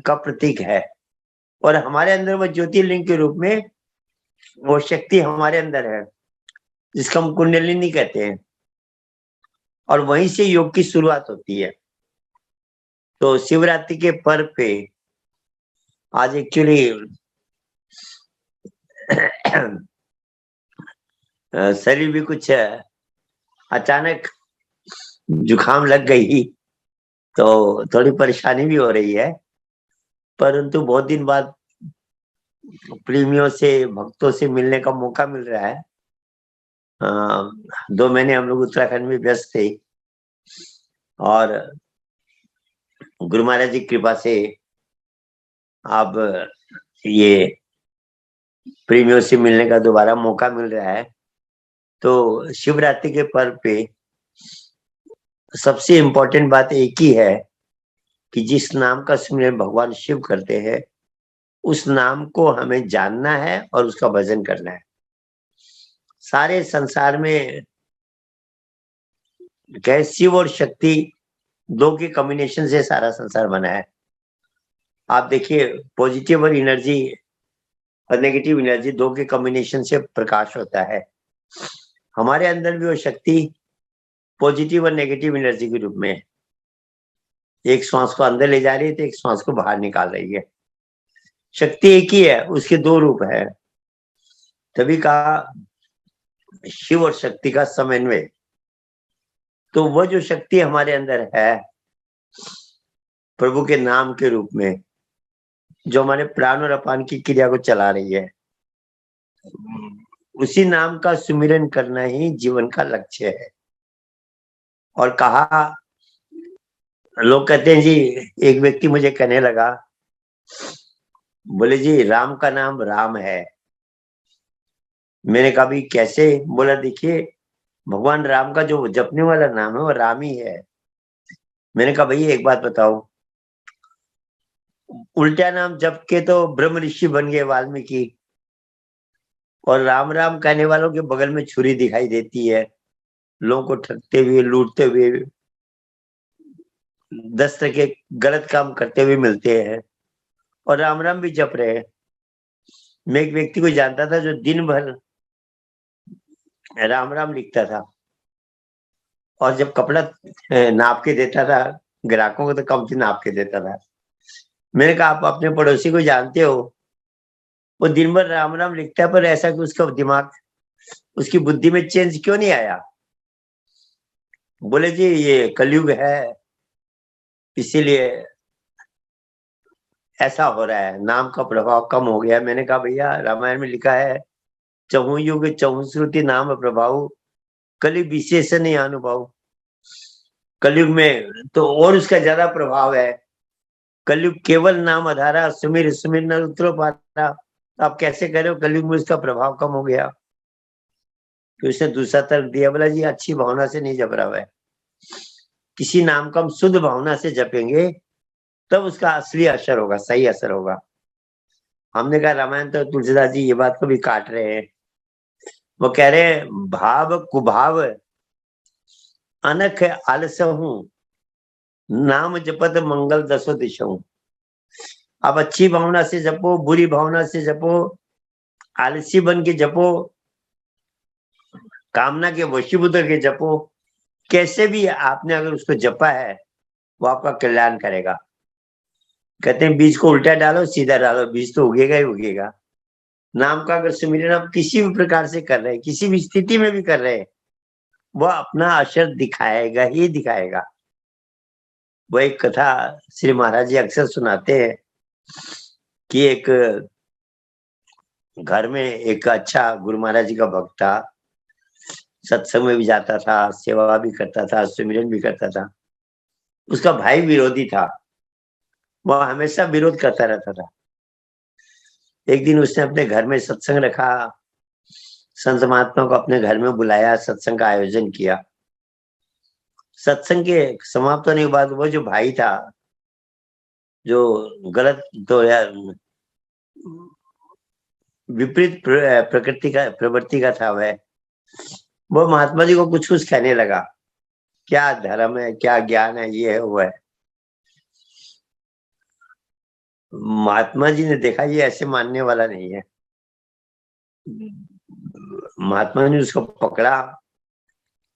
का प्रतीक है। और हमारे अंदर वह ज्योतिर्लिंग के रूप में वो शक्ति हमारे अंदर है, जिसका हम कुंडलिनी कहते हैं। और वहीं से योग की शुरुआत होती है। तो शिवरात्रि के पर्व पे आज एक्चुअली शरीर भी कुछ अचानक जुकाम लग गई, तो थोड़ी परेशानी भी हो रही है। परंतु बहुत दिन बाद प्रेमियों से, भक्तों से मिलने का मौका मिल रहा है। 2 महीने हम लोग उत्तराखंड में व्यस्त थे, और गुरु महाराज जी की कृपा से अब ये प्रेमियों से मिलने का दोबारा मौका मिल रहा है। तो शिवरात्रि के पर्व पे सबसे इम्पोर्टेंट बात एक ही है कि जिस नाम का सुमिरन भगवान शिव करते हैं, उस नाम को हमें जानना है और उसका भजन करना है। सारे संसार में क्या शिव और शक्ति दो के कॉम्बिनेशन से सारा संसार बना है। आप देखिए, पॉजिटिव और एनर्जी और नेगेटिव एनर्जी दो के कॉम्बिनेशन से प्रकाश होता है। हमारे अंदर भी वो शक्ति पॉजिटिव और नेगेटिव एनर्जी के रूप में है। एक श्वास को अंदर ले जा रही है तो एक श्वास को बाहर निकाल रही है। शक्ति एक ही है, उसके 2 रूप है। तभी कहा शिव और शक्ति का समन्वय। तो वह जो शक्ति हमारे अंदर है प्रभु के नाम के रूप में, जो हमारे प्राण और अपान की क्रिया को चला रही है, उसी नाम का सुमिरन करना ही जीवन का लक्ष्य है। और कहा, लोग कहते हैं जी, एक व्यक्ति मुझे कहने लगा, बोले जी राम का नाम राम है। मैंने कहा भी कैसे? बोला देखिए, भगवान राम का जो जपने वाला नाम है वो राम ही है। मैंने कहा भैया एक बात बताओ, उल्टा नाम जप के तो ब्रह्म ऋषि बन गए वाल्मीकि, और राम राम कहने वालों के बगल में छुरी दिखाई देती है, लोगों को ठगते हुए, लूटते हुए, 10 तरह के गलत काम करते हुए मिलते हैं, और राम राम भी जप रहे हैं। मैं एक व्यक्ति को जानता था जो दिन भर राम राम लिखता था, और जब कपड़ा नाप के देता था ग्राहकों को तो कम से नाप के देता था। मैंने कहा आप अपने पड़ोसी को जानते हो, वो दिन भर राम राम लिखता है, पर ऐसा कि उसका दिमाग, उसकी बुद्धि में चेंज क्यों नहीं आया? बोले जी ये कलयुग है, इसीलिए ऐसा हो रहा है, नाम का प्रभाव कम हो गया। मैंने कहा भैया रामायण में लिखा है, चहु युग चहु श्रुति नाम प्रभाव, कलयुग विशेषण नहीं अनुभव। कलयुग में तो और उसका ज्यादा प्रभाव है। कलयुग केवल नाम आधारा, सुमिर सुमिर न उतरो पारा। आप कैसे कह रहे हो कलयुग में उसका प्रभाव कम हो गया? तो उसने दूसरा तर्क दिया, बोला जी अच्छी भावना से नहीं जप रहा है। किसी नाम को हम शुद्ध भावना से जपेंगे तब उसका असली असर होगा, सही असर होगा। हमने कहा रामायण तो तुलसीदास जी ये बात को भी काट रहे हैं। वो कह रहे हैं भाव कुभाव अनख आलस हूं, नाम जपत मंगल दसो दिशों। आप अच्छी भावना से जपो, बुरी भावना से जपो, आलसी बन के जपो, कामना के वशीभूत के जपो, कैसे भी आपने अगर उसको जपा है वो आपका कल्याण करेगा। कहते हैं बीज को उल्टा डालो सीधा डालो, बीज तो उगेगा ही उगेगा। नाम का अगर सुमिरन आप किसी भी प्रकार से कर रहे हैं, किसी भी स्थिति में भी कर रहे हैं, वह अपना असर दिखाएगा ही दिखाएगा। वो एक कथा श्री महाराज जी अक्सर सुनाते हैं कि एक घर में एक अच्छा गुरु महाराज जी का भक्त था, सत्संग में भी जाता था, सेवा भी करता था, सुमिरन भी करता था। उसका भाई विरोधी था, वह हमेशा विरोध करता रहता था। एक दिन उसने अपने घर में सत्संग रखा, संत महात्मा को अपने घर में बुलाया, सत्संग का आयोजन किया। सत्संग के समाप्त होने के बाद वो जो भाई था, जो गलत तो यार विपरीत प्रकृति का प्रवृत्ति का था, वो महात्मा जी को कुछ कुछ कहने लगा, क्या धर्म है, क्या ज्ञान है, ये है वो है। महात्मा जी ने देखा ये ऐसे मानने वाला नहीं है। महात्मा ने उसको पकड़ा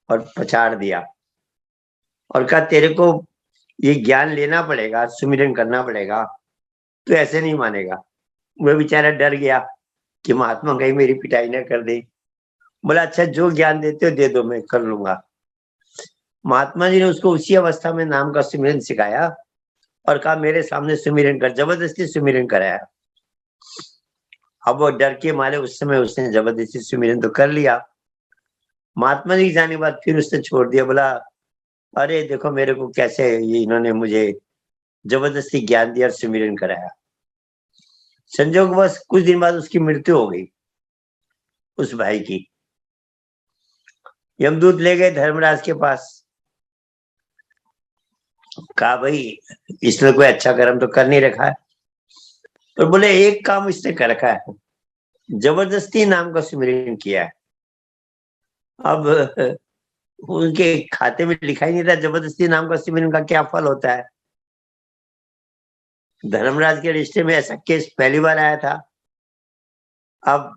और पछाड़ दिया और कहा तेरे को ये ज्ञान लेना पड़ेगा, सुमिरन करना पड़ेगा, तो ऐसे नहीं मानेगा। वह बेचारा डर गया कि महात्मा कहीं मेरी पिटाई ना कर दे। बोला अच्छा जो ज्ञान देते हो दे दो, मैं कर लूंगा। महात्मा जी ने उसको उसी अवस्था में नाम का सुमिरन सिखाया और कहा मेरे सामने सुमिरन कर, जबरदस्ती सुमिरन कराया। अब वो डर के मारे उस समय उसने जबरदस्ती सुमिरन तो कर लिया। महात्मा जी जाने के बाद फिर उसने छोड़ दिया। बोला अरे देखो मेरे को कैसे ये इन्होंने मुझे जबरदस्ती ज्ञान दिया और सुमिरन कराया। संजोगवश कुछ दिन बाद उसकी मृत्यु हो गई, उस भाई की। यमदूत ले गए धर्मराज के पास, कहा भाई इसने कोई अच्छा कर्म तो कर नहीं रखा है। तो बोले एक काम इसने कर रखा है, जबरदस्ती नाम का सुमिरन किया है। अब उनके खाते में लिखा ही नहीं था जबरदस्ती नाम का सुमिरन का क्या फल होता है। धर्मराज के रिश्ते में ऐसा केस पहली बार आया था। अब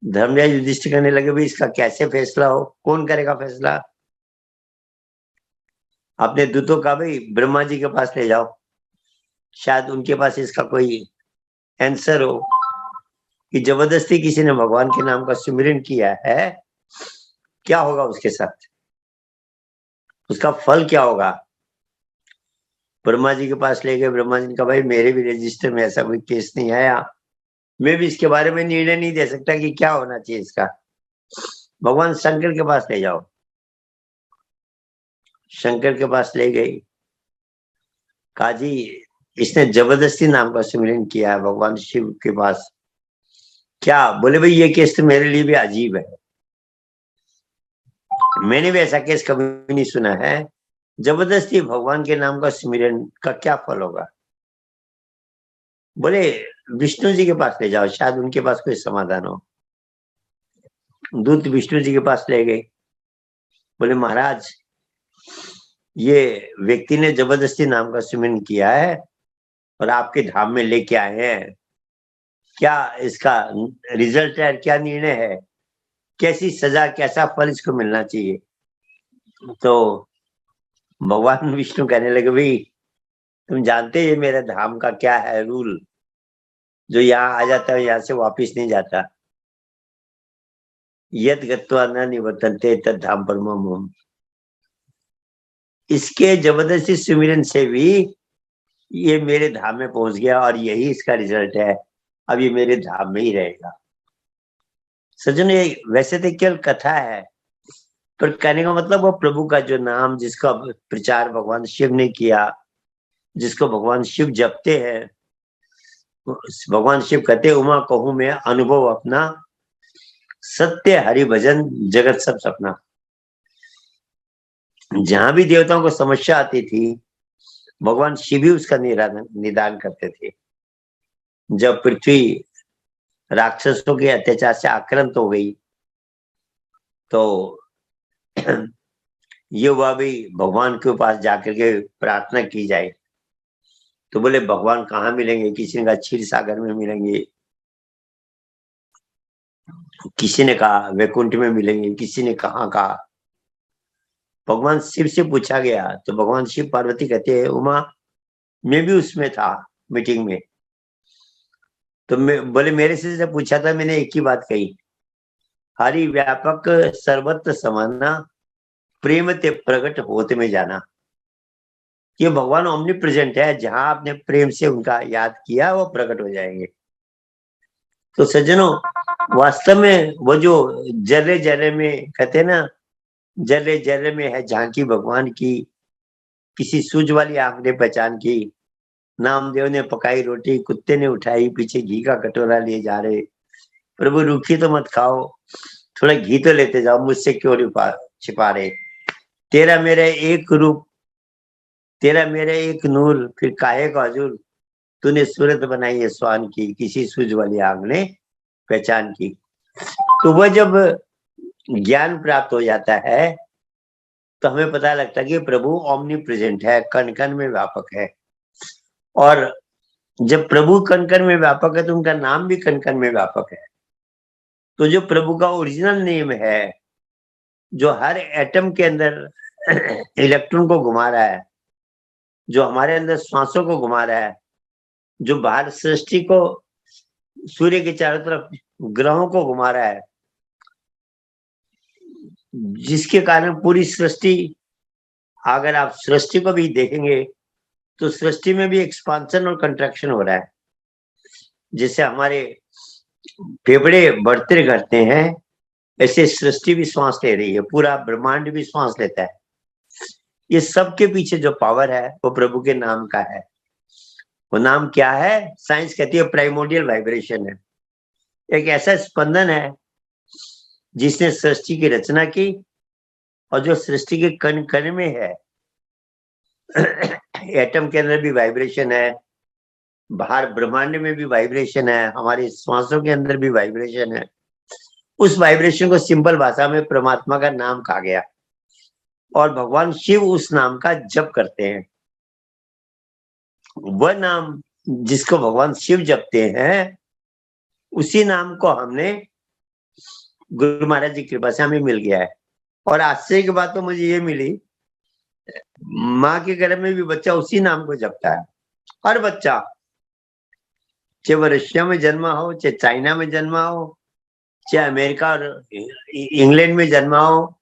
धर्मराज युधिष्ठिर करने लगे भाई इसका कैसे फैसला हो, कौन करेगा फैसला। अपने दूतों का भाई ब्रह्मा जी के पास ले जाओ, शायद उनके पास इसका कोई आंसर हो कि जबरदस्ती किसी ने भगवान के नाम का सुमिरन किया है, क्या होगा उसके साथ, उसका फल क्या होगा। ब्रह्मा जी के पास ले गए। ब्रह्मा जी ने कहा भाई मेरे भी रजिस्टर में ऐसा कोई केस नहीं आया, मैं भी इसके बारे में निर्णय नहीं दे सकता कि क्या होना चाहिए इसका। भगवान शंकर के पास ले जाओ। शंकर के पास ले गई, कहा जी इसने जबरदस्ती नाम का सुमिरन किया है भगवान शिव के पास, क्या। बोले भाई ये केस तो मेरे लिए भी अजीब है, मैंने भी ऐसा केस कभी नहीं सुना है। जबरदस्ती भगवान के नाम का सुमिरन का क्या फल होगा। बोले विष्णु जी के पास ले जाओ, शायद उनके पास कोई समाधान हो। दूत विष्णु जी के पास ले गए। बोले महाराज ये व्यक्ति ने जबरदस्ती नाम का सुमिरन किया है और आपके धाम में लेके आए हैं, क्या इसका रिजल्ट है, क्या निर्णय है, कैसी सजा, कैसा फल इसको मिलना चाहिए। तो भगवान विष्णु कहने लगे भाई तुम जानते हैं मेरे धाम का क्या है रूल, जो यहाँ आ जाता है यहाँ से वापिस नहीं जाता। यद गत्वा न निवर्तन्ते तद धाम परमम। इसके जबरदस्ती सुमिरन से भी ये मेरे धाम में पहुंच गया और यही इसका रिजल्ट है, अब ये मेरे धाम में ही रहेगा। सज्जन ये वैसे तो केवल कथा है, पर कहने का मतलब वो प्रभु का जो नाम जिसका प्रचार भगवान शिव ने किया, जिसको भगवान शिव जपते हैं, भगवान शिव कहते उमा कहूं मैं अनुभव अपना, सत्य हरि भजन जगत सब सपना। जहां भी देवताओं को समस्या आती थी भगवान शिव ही उसका निदान करते थे। जब पृथ्वी राक्षसों के अत्याचार से आक्रांत हो गई तो ये हुआ भी भगवान के पास जाकर के प्रार्थना की जाए। तो बोले भगवान कहाँ मिलेंगे, किसी ने कहा क्षीर सागर में मिलेंगे, किसी ने कहा वैकुंठ में मिलेंगे, किसी ने कहाँ कहा। भगवान शिव से पूछा गया तो भगवान शिव पार्वती कहते हैं उमा मैं भी उसमें था मीटिंग में, तो मैं बोले मेरे से जब पूछा था मैंने एक ही बात कही, हरि व्यापक सर्वत्र समाना प्रेम ते प्रकट होते में जाना। ये भगवान ओमनी प्रेजेंट है, जहां आपने प्रेम से उनका याद किया वो प्रकट हो जाएंगे। तो सज्जनों वास्तव में वो जो जर्रे जर्रे में कहते हैं ना, जर्रे जर्रे में है झांकी भगवान की, किसी सूझ वाली आंख ने पहचान की, नामदेव ने पकाई रोटी कुत्ते ने उठाई, पीछे घी का कटोरा लिए जा रहे, प्रभु रूखी तो मत खाओ, थोड़ा घी तो लेते जाओ, मुझसे क्यों छिपा रहे, तेरा मेरा एक रूप, तेरा मेरा एक नूर, फिर काहे का हजूर, तूने सूरत बनाई है स्वान की, किसी सूझ वाली आंख ने पहचान की। तो वह जब ज्ञान प्राप्त हो जाता है तो हमें पता लगता है कि प्रभु ओमनी प्रेजेंट है, कण कण में व्यापक है। और जब प्रभु कण कण में व्यापक है तो उनका नाम भी कण कण में व्यापक है। तो जो प्रभु का ओरिजिनल नेम है, जो हर एटम के अंदर इलेक्ट्रॉन को घुमा रहा है, जो हमारे अंदर श्वासों को घुमा रहा है, जो बाहर सृष्टि को सूर्य के चारों तरफ ग्रहों को घुमा रहा है, जिसके कारण पूरी सृष्टि, अगर आप सृष्टि को भी देखेंगे तो सृष्टि में भी एक्सपांशन और कंट्रैक्शन हो रहा है। जैसे हमारे फेफड़े बढ़ते घटते हैं, ऐसे सृष्टि भी श्वास ले रही है, पूरा ब्रह्मांड भी श्वास लेता है। ये सब के पीछे जो पावर है वो प्रभु के नाम का है। वो नाम क्या है? साइंस कहती है प्राइमोर्डियल वाइब्रेशन है। एक ऐसा स्पंदन है जिसने सृष्टि की रचना की और जो सृष्टि के कण कण में है। एटम के अंदर भी वाइब्रेशन है, बाहर ब्रह्मांड में भी वाइब्रेशन है, हमारे श्वासों के अंदर भी वाइब्रेशन है। उस वाइब्रेशन को सिंपल भाषा में परमात्मा का नाम कहा गया और भगवान शिव उस नाम का जप करते हैं। वह नाम जिसको भगवान शिव जपते हैं, उसी नाम को हमने गुरु महाराज जी की कृपा से हमें मिल गया है। और आश्चर्य की बात तो मुझे ये मिली, माँ के गर्भ में भी बच्चा उसी नाम को जपता है। हर बच्चा, चाहे वो रशिया में जन्मा हो, चाहे चाइना में जन्मा हो, चाहे अमेरिका और इंग्लैंड में जन्मा हो,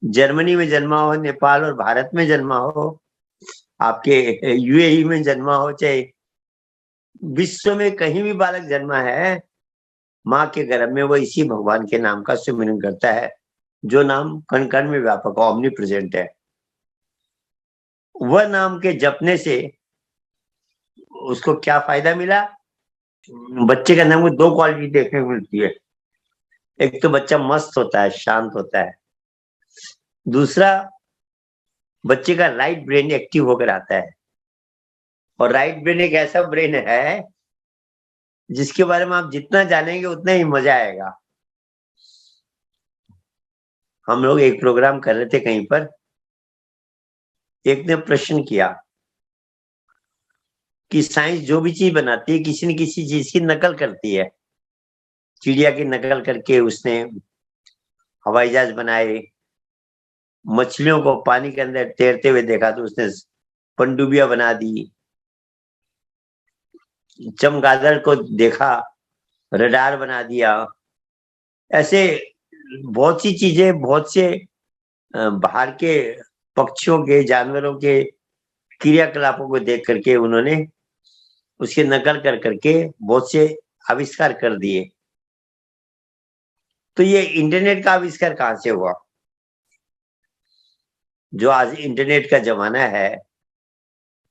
जर्मनी में जन्मा हो, नेपाल और भारत में जन्मा हो, आपके यूएई में जन्मा हो, चाहे विश्व में कहीं भी बालक जन्मा है, माँ के गर्भ में वो इसी भगवान के नाम का सुमिरन करता है, जो नाम कण कण में व्यापक ओमनी प्रेजेंट है। वह नाम के जपने से उसको क्या फायदा मिला? बच्चे के अंदर दो क्वालिटी देखने को मिलती है। एक तो बच्चा मस्त होता है, शांत होता है। दूसरा, बच्चे का राइट ब्रेन एक्टिव होकर आता है। और राइट ब्रेन एक ऐसा ब्रेन है जिसके बारे में आप जितना जानेंगे उतना ही मजा आएगा। हम लोग एक प्रोग्राम कर रहे थे कहीं पर, एक ने प्रश्न किया कि साइंस जो भी चीज बनाती है किसी न किसी चीज की नकल करती है। चिड़िया की नकल करके उसने हवाई जहाज बनाए, मछलियों को पानी के अंदर तैरते हुए देखा तो उसने पनडुब्बियां बना दी, चमगादड़ को देखा रडार बना दिया। ऐसे बहुत सी चीजें, बहुत से बाहर के पक्षियों के, जानवरों के क्रियाकलापों को देख करके उन्होंने उसकी नकल कर करके बहुत से आविष्कार कर दिए। तो ये इंटरनेट का आविष्कार कहां से हुआ? जो आज इंटरनेट का जमाना है,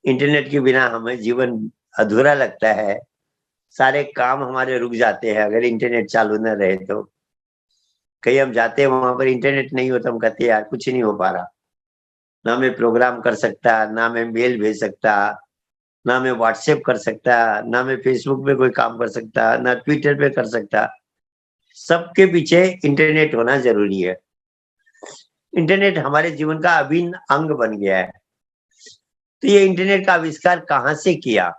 इंटरनेट के बिना हमें जीवन अधूरा लगता है। सारे काम हमारे रुक जाते हैं अगर इंटरनेट चालू न रहे तो। कहीं हम जाते हैं वहां पर इंटरनेट नहीं होता, हम कहते हैं यार कुछ नहीं हो पा रहा, ना मैं प्रोग्राम कर सकता, ना मैं मेल भेज सकता, ना मैं व्हाट्सएप कर सकता, ना मैं फेसबुक पे कोई काम कर सकता, ना ट्विटर पे कर सकता। सबके पीछे इंटरनेट होना जरूरी है। इंटरनेट हमारे जीवन का अभिन्न अंग बन गया है। तो ये इंटरनेट का आविष्कार कहां से किया?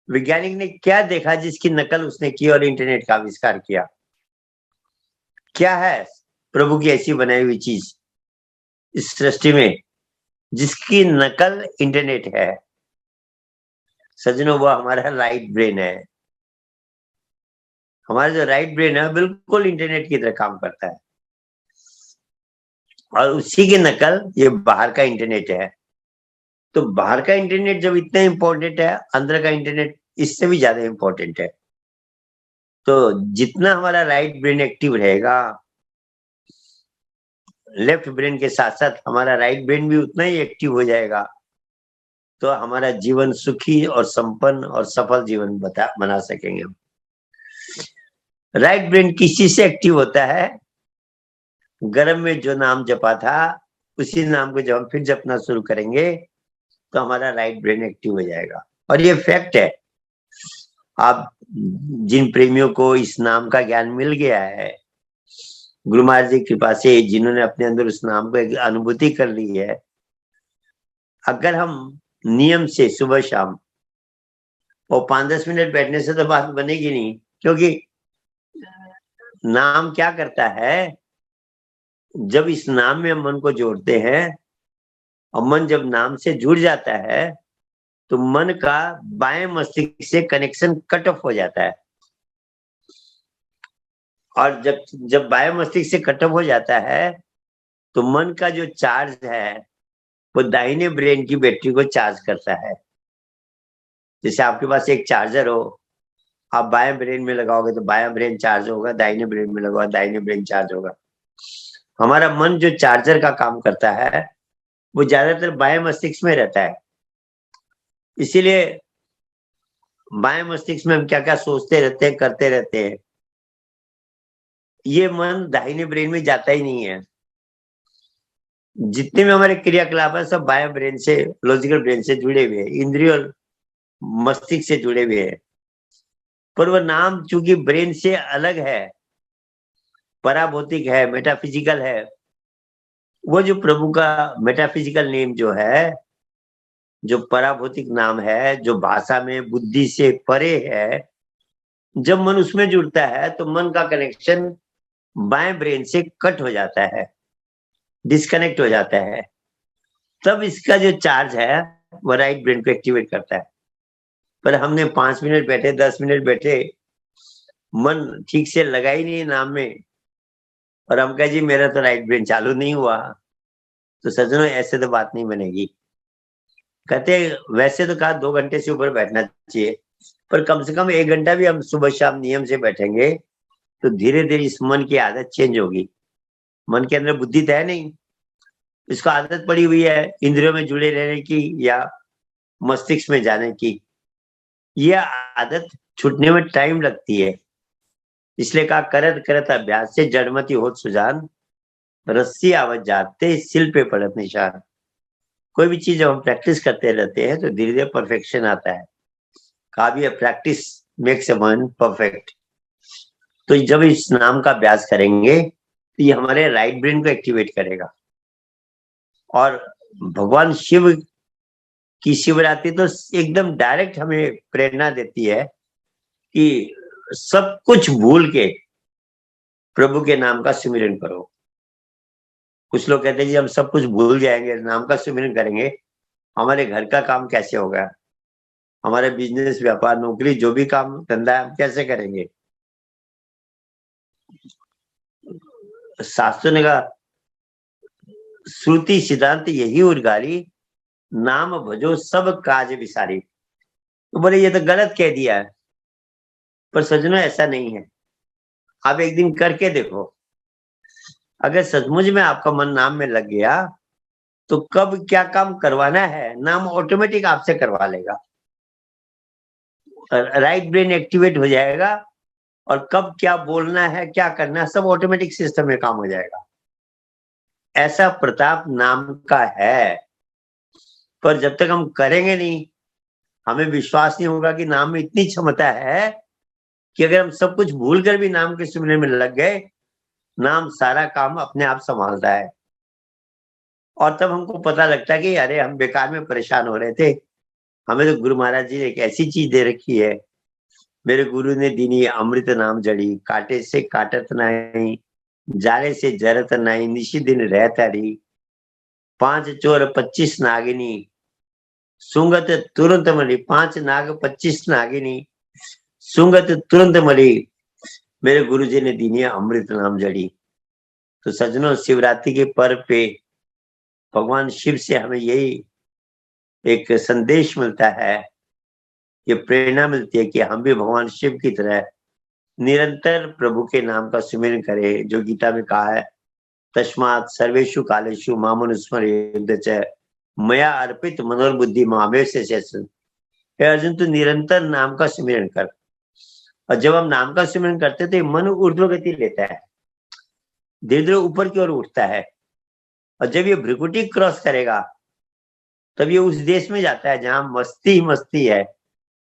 वैज्ञानिक ने क्या देखा जिसकी नकल उसने की और इंटरनेट का आविष्कार किया? क्या है प्रभु की ऐसी बनाई हुई चीज इस सृष्टि में जिसकी नकल इंटरनेट है सज्जनों, वो हमारा राइट ब्रेन है। हमारा जो राइट ब्रेन है बिल्कुल इंटरनेट की तरह काम करता है, और उसी की नकल ये बाहर का इंटरनेट है। तो बाहर का इंटरनेट जब इतना इंपॉर्टेंट है, अंदर का इंटरनेट इससे भी ज्यादा इंपॉर्टेंट है। तो जितना हमारा राइट ब्रेन एक्टिव रहेगा, लेफ्ट ब्रेन के साथ साथ हमारा राइट ब्रेन भी उतना ही एक्टिव हो जाएगा, तो हमारा जीवन सुखी और संपन्न और सफल जीवन बना सकेंगे हम। राइट ब्रेन किस चीज से एक्टिव होता है? गर्भ में जो नाम जपा था उसी नाम को जब हम फिर जपना शुरू करेंगे तो हमारा राइट ब्रेन एक्टिव हो जाएगा। और ये फैक्ट है। आप जिन प्रेमियों को इस नाम का ज्ञान मिल गया है, गुरु महाराज जी की कृपा से, जिन्होंने अपने अंदर उस नाम को एक अनुभूति कर ली है, अगर हम नियम से सुबह शाम और 5-10 मिनट बैठने से तो बात बनेगी नहीं, क्योंकि नाम क्या करता है, जब इस नाम में हम मन को जोड़ते हैं और मन जब नाम से जुड़ जाता है तो मन का बाएं मस्तिष्क से कनेक्शन कट ऑफ हो जाता है। और जब बाएं मस्तिष्क से कट ऑफ हो जाता है तो मन का जो चार्ज है वो दाहिने ब्रेन की बैटरी को चार्ज करता है। जैसे आपके पास एक चार्जर हो, आप बाएं ब्रेन में लगाओगे तो बायां ब्रेन चार्ज होगा, दाहिने ब्रेन में लगाओगे दाहिने ब्रेन चार्ज होगा। हमारा मन जो चार्जर का काम करता है वो ज्यादातर बाएं मस्तिष्क में रहता है। इसीलिए बाएं मस्तिष्क में हम क्या क्या सोचते रहते हैं, करते रहते हैं, ये मन दाहिने ब्रेन में जाता ही नहीं है। जितने भी हमारे क्रियाकलाप है सब बाएं ब्रेन से, लॉजिकल ब्रेन से जुड़े हुए हैं, इंद्रिय और मस्तिष्क से जुड़े हुए हैं। पर वह नाम चूंकि ब्रेन से अलग है, पराभौतिक है, मेटाफिजिकल है, वो जो प्रभु का मेटाफिजिकल नेम जो है, जो पराभौतिक नाम है, जो भाषा में बुद्धि से परे है, जब मन उसमें जुड़ता है तो मन का कनेक्शन बाएं ब्रेन से कट हो जाता है, डिस्कनेक्ट हो जाता है। तब इसका जो चार्ज है वो राइट ब्रेन को एक्टिवेट करता है। पर हमने 5 मिनट बैठे, 10 मिनट बैठे, मन ठीक से लगा ही नहीं नाम में, और हम कहे जी मेरा तो राइट ब्रेन चालू नहीं हुआ, तो सज्जनों ऐसे तो बात नहीं बनेगी। कहते वैसे तो कहा 2 घंटे से ऊपर बैठना चाहिए, पर कम से कम 1 घंटा भी हम सुबह शाम नियम से बैठेंगे तो धीरे धीरे इस मन की आदत चेंज होगी। मन के अंदर बुद्धि तो है नहीं, इसको आदत पड़ी हुई है इंद्रियों में जुड़े रहने की या मस्तिष्क में जाने की। यह आदत छूटने में टाइम लगती है। इसलिए कहा करत करत अभ्यास से जड़मति होत सुजान, रस्सी आवत जाते सिल पे पड़त निशान। कोई भी चीज जब हम प्रैक्टिस करते रहते हैं तो धीरे धीरे परफेक्शन आता है। कहा भी practice makes a man perfect. तो जब इस नाम का अभ्यास करेंगे तो ये हमारे राइट ब्रेन को एक्टिवेट करेगा। और भगवान शिव की शिवरात्रि तो एकदम डायरेक्ट हमें प्रेरणा देती है कि सब कुछ भूल के प्रभु के नाम का सिमरन करो। कुछ लोग कहते हैं जी हम सब कुछ भूल जाएंगे, नाम का सिमरन करेंगे, हमारे घर का काम कैसे होगा, हमारे बिजनेस, व्यापार, नौकरी, जो भी काम धंधा है हम कैसे करेंगे। शास्त्रों ने कहा श्रुति सिद्धांत यही उद्गारी, नाम भजो सब काज विसारी। तो बोले ये तो गलत कह दिया है, पर सज्जनों ऐसा नहीं है। आप एक दिन करके देखो, अगर सचमुच में आपका मन नाम में लग गया तो कब क्या काम करवाना है नाम ऑटोमेटिक आपसे करवा लेगा। राइट ब्रेन एक्टिवेट हो जाएगा और कब क्या बोलना है, क्या करना है, सब ऑटोमेटिक सिस्टम में काम हो जाएगा। ऐसा प्रताप नाम का है। पर जब तक हम करेंगे नहीं, हमें विश्वास नहीं होगा कि नाम में इतनी क्षमता है कि अगर हम सब कुछ भूल कर भी नाम के सिमरन में लग गए, नाम सारा काम अपने आप संभालता है। और तब हमको पता लगता है कि अरे हम बेकार में परेशान हो रहे थे, हमें तो गुरु महाराज जी ने एक ऐसी चीज दे रखी है। मेरे गुरु ने दीनी अमृत नाम जड़ी, काटे से काटत नहीं, जाले से जरत नहीं, निशी दिन रहता रही। 5 चोर 25 नागिनी, सुंगत तुरंत मरी। 5 नाग 25 नागिनी, सुंगत तुरंत मरी, मेरे गुरुजी ने दीनी अमृत नाम जड़ी। तो सज्जनों, शिवरात्रि के पर्व पे भगवान शिव से हमें यही एक संदेश मिलता है, ये प्रेरणा मिलती है कि हम भी भगवान शिव की तरह निरंतर प्रभु के नाम का सुमिरन करें, जो गीता में कहा है, तस्मात् सर्वेषु कालेषु मामनुस्मरेत् च मया अर्पित मनोर्बुद्धि मामेव से अर्जुन, तू निरंतर नाम का सुमिरन कर। और जब हम नाम का सुमिरन करते तो मन ऊर्ध्व गति लेता है, धीरे धीरे ऊपर की ओर उठता है। और जब ये भ्रिकुटी क्रॉस करेगा तब ये उस देश में जाता है जहां मस्ती ही मस्ती है,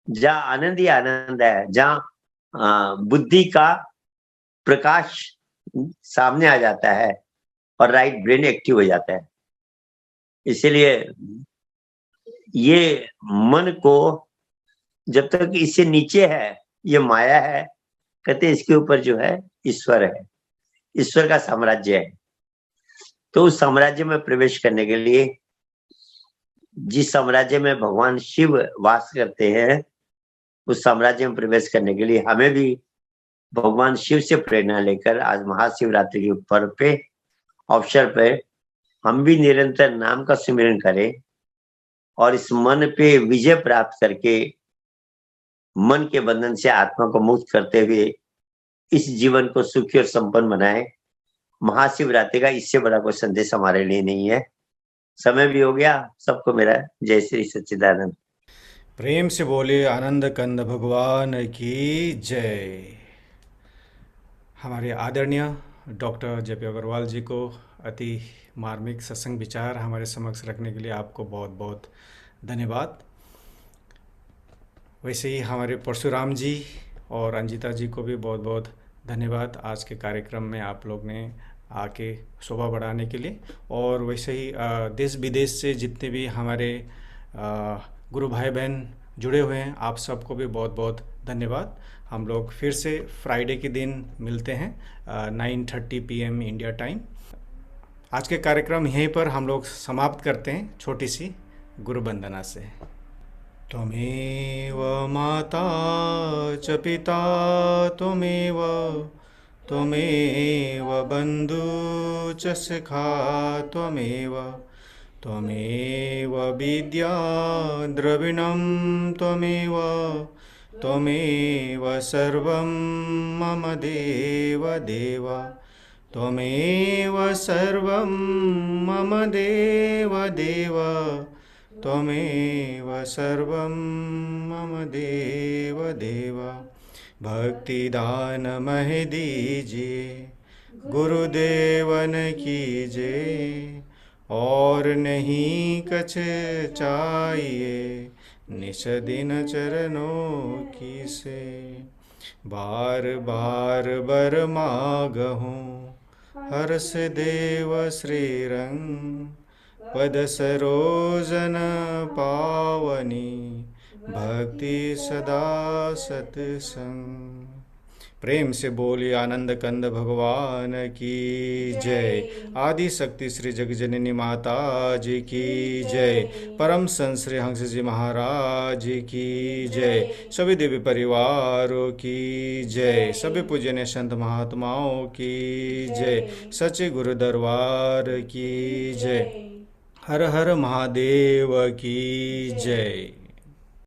जहां आनंद ही आनंद है, जहां बुद्धि का प्रकाश सामने आ जाता है और राइट ब्रेन एक्टिव हो जाता है। इसलिए ये मन को जब तक इससे नीचे है, ये माया है, कहते इसके ऊपर जो है ईश्वर है, ईश्वर का साम्राज्य है। तो उस साम्राज्य में प्रवेश करने के लिए, जिस साम्राज्य में भगवान शिव वास करते हैं, उस साम्राज्य में प्रवेश करने के लिए हमें भी भगवान शिव से प्रेरणा लेकर आज महाशिवरात्रि के पर्व पे अवसर पे हम भी निरंतर नाम का सुमिरन करें और इस मन पे विजय प्राप्त करके मन के बंधन से आत्मा को मुक्त करते हुए इस जीवन को सुखी और संपन्न बनाएं। महाशिवरात्रि का इससे बड़ा कोई संदेश हमारे लिए नहीं है। समय भी हो गया। सबको मेरा जय श्री सच्चिदानंद। प्रेम से बोले आनंद कंद भगवान की जय। हमारे आदरणीय डॉक्टर जे.पी. अग्रवाल जी को अति मार्मिक सत्संग विचार हमारे समक्ष रखने के लिए आपको बहुत बहुत धन्यवाद। वैसे ही हमारे परशुराम जी और अंजिता जी को भी बहुत बहुत धन्यवाद आज के कार्यक्रम में आप लोग ने आके शोभा बढ़ाने के लिए। और वैसे ही देश विदेश से जितने भी हमारे गुरु भाई बहन जुड़े हुए हैं, आप सबको भी बहुत बहुत धन्यवाद। हम लोग फिर से फ्राइडे के दिन मिलते हैं 9:30 PM इंडिया टाइम। आज के कार्यक्रम यहीं पर हम लोग समाप्त करते हैं छोटी सी गुरु वंदना से। त्वमेव माता च पिता त्वमेव बन्धु च सखा त्वमेव विद्या द्रविणं त्वमेव सर्वं मम देव त्वमेव सर्वं मम देव त्वमेव सर्वं मम देव भक्तिदान मह दीजिए गुरुदेवन कीजिए और नहीं कछ चाहिए निश दिन चरणों की से। बार बार बर मागहूँ हर्ष देव श्रीरंग पद सरोजन पावनी भक्ति सदा सत्संग। प्रेम से बोलिए आनंद कंद भगवान की जय। आदि शक्ति श्री जगजननी माता जी की जय। परम संत श्री हंस जी महाराज की जय। सभी देवी परिवारों की जय। सभी पूजनीय संत महात्माओं की जय। सच्चे गुरु दरबार की जय। हर हर महादेव की जय।